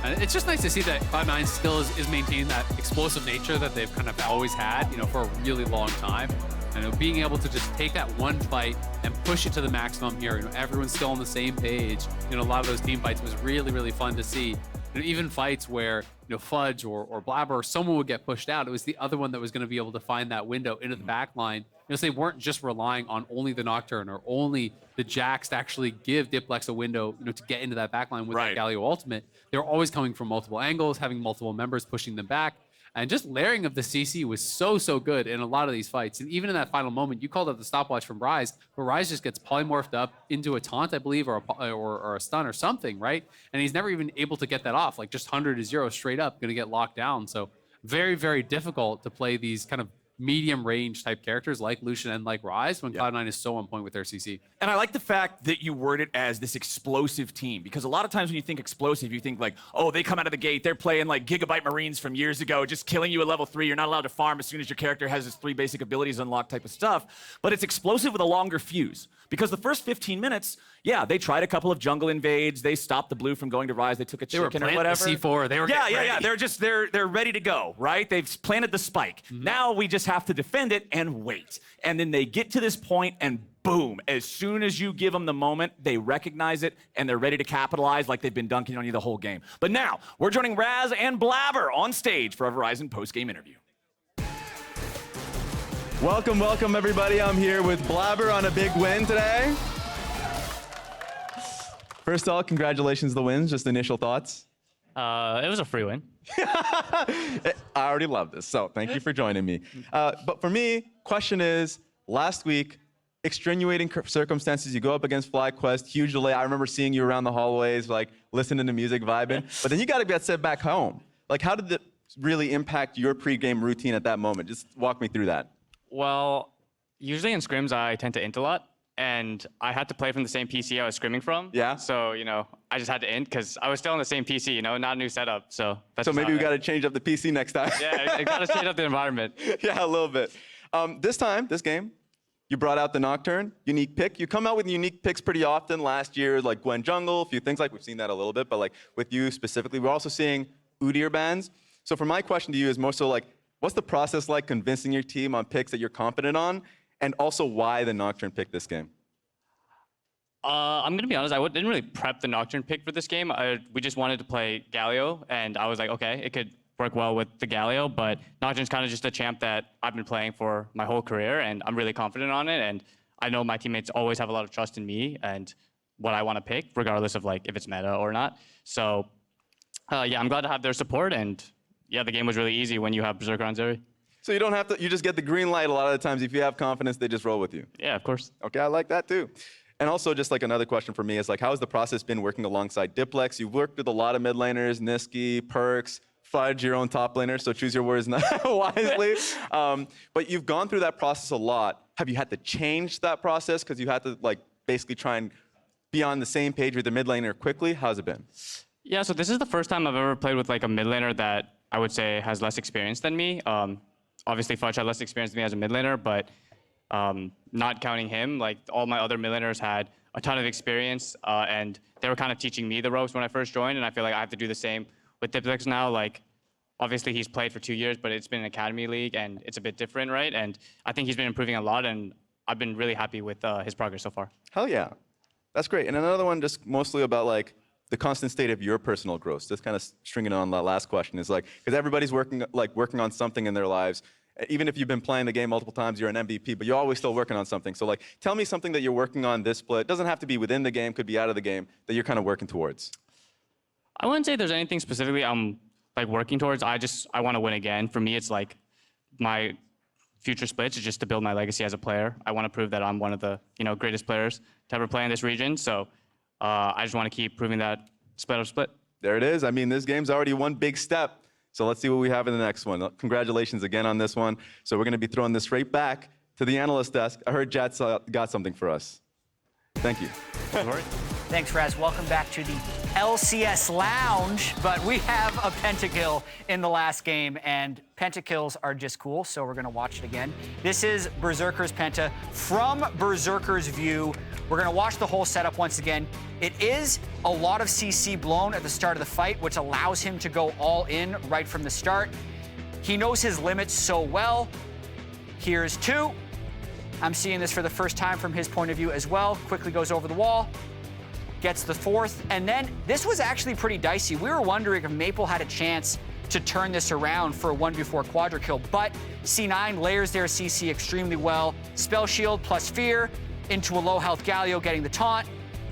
And it's just nice to see that Cloud9 still is maintaining that explosive nature that they've kind of always had, you know, for a really long time. And you know, being able to just take that one fight and push it to the maximum here. You know, everyone's still on the same page. You know, a lot of those team fights was really, really fun to see. You know, even fights where, you know, Fudge or Blaber or someone would get pushed out, it was the other one that was going to be able to find that window into the back line. You know, so they weren't just relying on only the Nocturne or only the Jax to actually give Diplex a window, you know, to get into that back line with that Galio ultimate. They're always coming from multiple angles, having multiple members pushing them back. And just layering of the CC was so good in a lot of these fights. And even in that final moment, you called out the stopwatch from Ryze, but Ryze just gets polymorphed up into a taunt, I believe, or a stun or something, right? And he's never even able to get that off, like just 100 to 0 straight up, going to get locked down. So very, very difficult to play these kind of medium range type characters like Lucian and like Ryze when Cloud9 is so on point with their CC. And I like the fact that you word it as this explosive team, because a lot of times when you think explosive, you think like, oh, they come out of the gate, they're playing like Gigabyte Marines from years ago, just killing you at level 3. You're not allowed to farm as soon as your character has his 3 basic abilities unlocked type of stuff. But it's explosive with a longer fuse, because the first 15 minutes, yeah, they tried a couple of jungle invades. They stopped the blue from going to Ryze. They took a chicken or whatever. The C4. They were They're ready to go, right? They've planted the spike. Now we just have to defend it and wait. And then they get to this point and boom. As soon as you give them the moment, they recognize it, and they're ready to capitalize like they've been dunking on you the whole game. But now, we're joining Raz and Blaber on stage for a Verizon post-game interview. Welcome, welcome, everybody. I'm here with Blaber on a big win today. First of all, congratulations on the wins. Just initial thoughts. It was a free win. I already love this, so thank you for joining me. But for me, question is, last week, extenuating circumstances, you go up against FlyQuest, huge delay. I remember seeing you around the hallways, like listening to music, vibing. But then you got to get sent back home. Like, how did it really impact your pregame routine at that moment? Just walk me through that. Well, usually in scrims, I tend to int a lot. And I had to play from the same PC I was scrimming from. Yeah. So, you know, I just had to int because I was still on the same PC, you know, not a new setup. So that's So maybe we got to change up the PC next time. Yeah, I got to change up the environment. Yeah, a little bit. This game, you brought out the Nocturne, unique pick. You come out with unique picks pretty often. Last year, like Gwen Jungle, a few things like we've seen that a little bit, but like with you specifically, we're also seeing Udyr bans. So for my question to you is more so like, what's the process like convincing your team on picks that you're confident on? And also why the Nocturne pick this game? I'm going to be honest, I didn't really prep the Nocturne pick for this game. We just wanted to play Galio, and I was like, okay, it could work well with the Galio, but Nocturne's kind of just a champ that I've been playing for my whole career, and I'm really confident on it, and I know my teammates always have a lot of trust in me and what I want to pick, regardless of like if it's meta or not. So, yeah, I'm glad to have their support, and yeah, the game was really easy when you have Berserker on Zeri. So you don't have to, you just get the green light a lot of the times. If you have confidence, they just roll with you. Yeah, of course. Okay, I like that too. And also just like another question for me is like, how has the process been working alongside Diplex? You've worked with a lot of mid laners, Niski, Perks, Fudge, your own top laner, so choose your words wisely. But you've gone through that process a lot. Have you had to change that process because you had to like basically try and be on the same page with the mid laner quickly? How's it been? Yeah, so this is the first time I've ever played with like a mid laner that I would say has less experience than me. Obviously, Fudge had less experience than me as a mid laner, but not counting him, like all my other mid laners had a ton of experience, and they were kind of teaching me the ropes when I first joined, and I feel like I have to do the same with Diplex now. Like, obviously he's played for 2 years, but it's been an academy league, and it's a bit different, right? And I think he's been improving a lot, and I've been really happy with his progress so far. Hell yeah, that's great. And another one just mostly about like the constant state of your personal growth. Just kind of stringing on that last question is like, because everybody's working on something in their lives. Even if you've been playing the game multiple times, you're an MVP, but you're always still working on something. So like, tell me something that you're working on this split. It doesn't have to be within the game, could be out of the game, that you're kind of working towards. I wouldn't say there's anything specifically I'm like working towards. I want to win again. For me, it's like my future splits is just to build my legacy as a player. I want to prove that I'm one of the greatest players to ever play in this region. So I just want to keep proving that split. There it is. I mean, this game's already one big step. So let's see what we have in the next one. Congratulations again on this one. So we're going to be throwing this straight back to the analyst desk. I heard Jats got something for us. Thank you. Thanks, Raz. Welcome back to the LCS Lounge. But we have a pentakill in the last game, and pentakills are just cool, so we're going to watch it again. This is Berserker's penta from Berserker's view. We're going to watch the whole setup once again. It is a lot of CC blown at the start of the fight, which allows him to go all in right from the start. He knows his limits so well. Here's 2. I'm seeing this for the first time from his point of view as well. Quickly goes over the wall, gets the 4th, and then this was actually pretty dicey. We were wondering if Maple had a chance to turn this around for a 1v4 quadra kill, but C9 layers their CC extremely well. Spell shield plus fear into a low health Galio getting the taunt,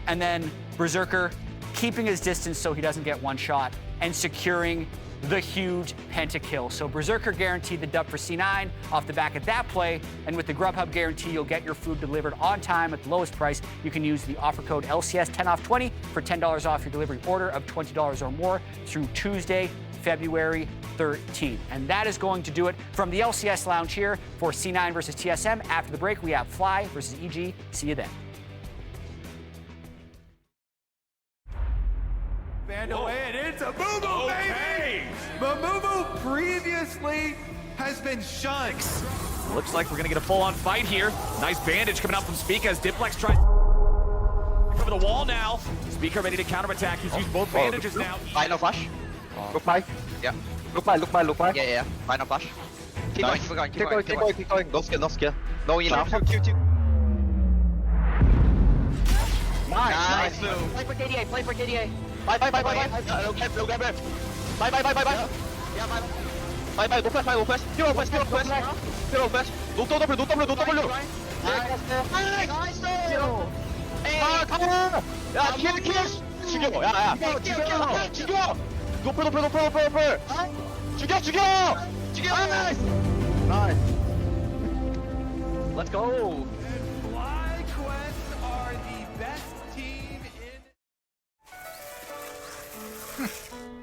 and then Berserker keeping his distance so he doesn't get one shot and securing the huge pentakill. So Berserker guaranteed the dub for C9 off the back of that play, and with the Grubhub guarantee, you'll get your food delivered on time at the lowest price. You can use the offer code LCS 10off20 for $10 off your delivery order of $20 or more through Tuesday, February 13th. And that is going to do it from the LCS Lounge here for C9 versus TSM. After the break, we have Fly versus EG. See you then. And away and it's a Mumu, baby! Mumu previously has been shunned. Looks like we're gonna get a full-on fight here. Nice bandage coming out from Spica as Diplex tries over the wall now. Spica ready to counterattack. He's used both bandages now. Final flash. Look by. Yeah. Look by. Yeah. Final flash. Keep going. Keep going. Don't scare. No enough. Play for KDA, play for KDA. Bye. Go Blaber. Bye. Yeah, bye. Go flash. Hero flash. No W. Nice. 야, 킬. 죽여. 야. 죽여. 노플. 죽여. Nice. Let's go. FlyQuest are the best team in...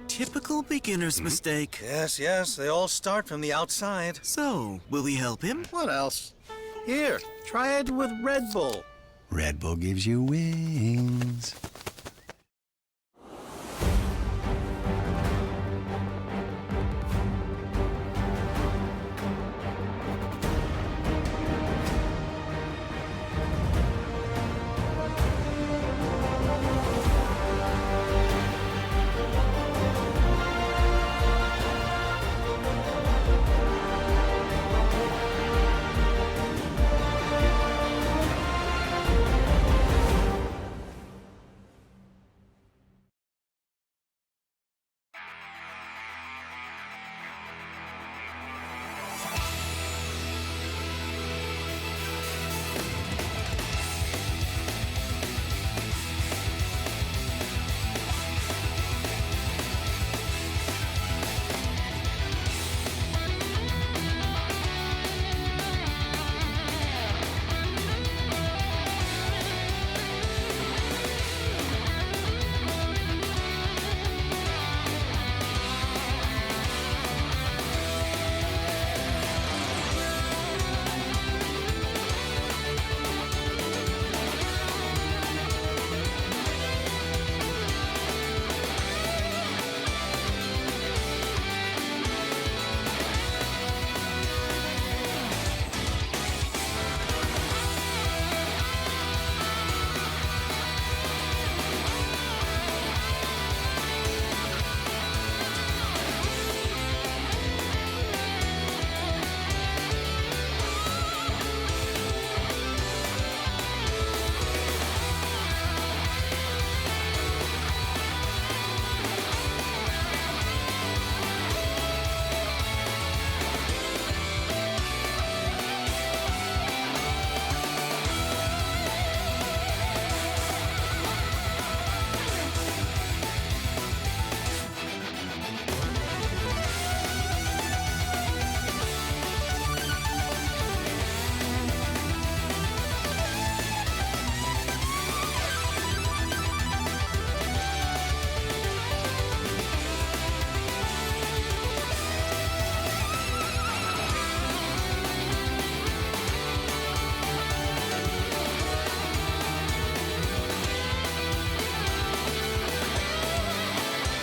Typical beginner's mistake. Yes, they all start from the outside. So, will we help him? What else? Here, try it with Red Bull. Red Bull gives you wings.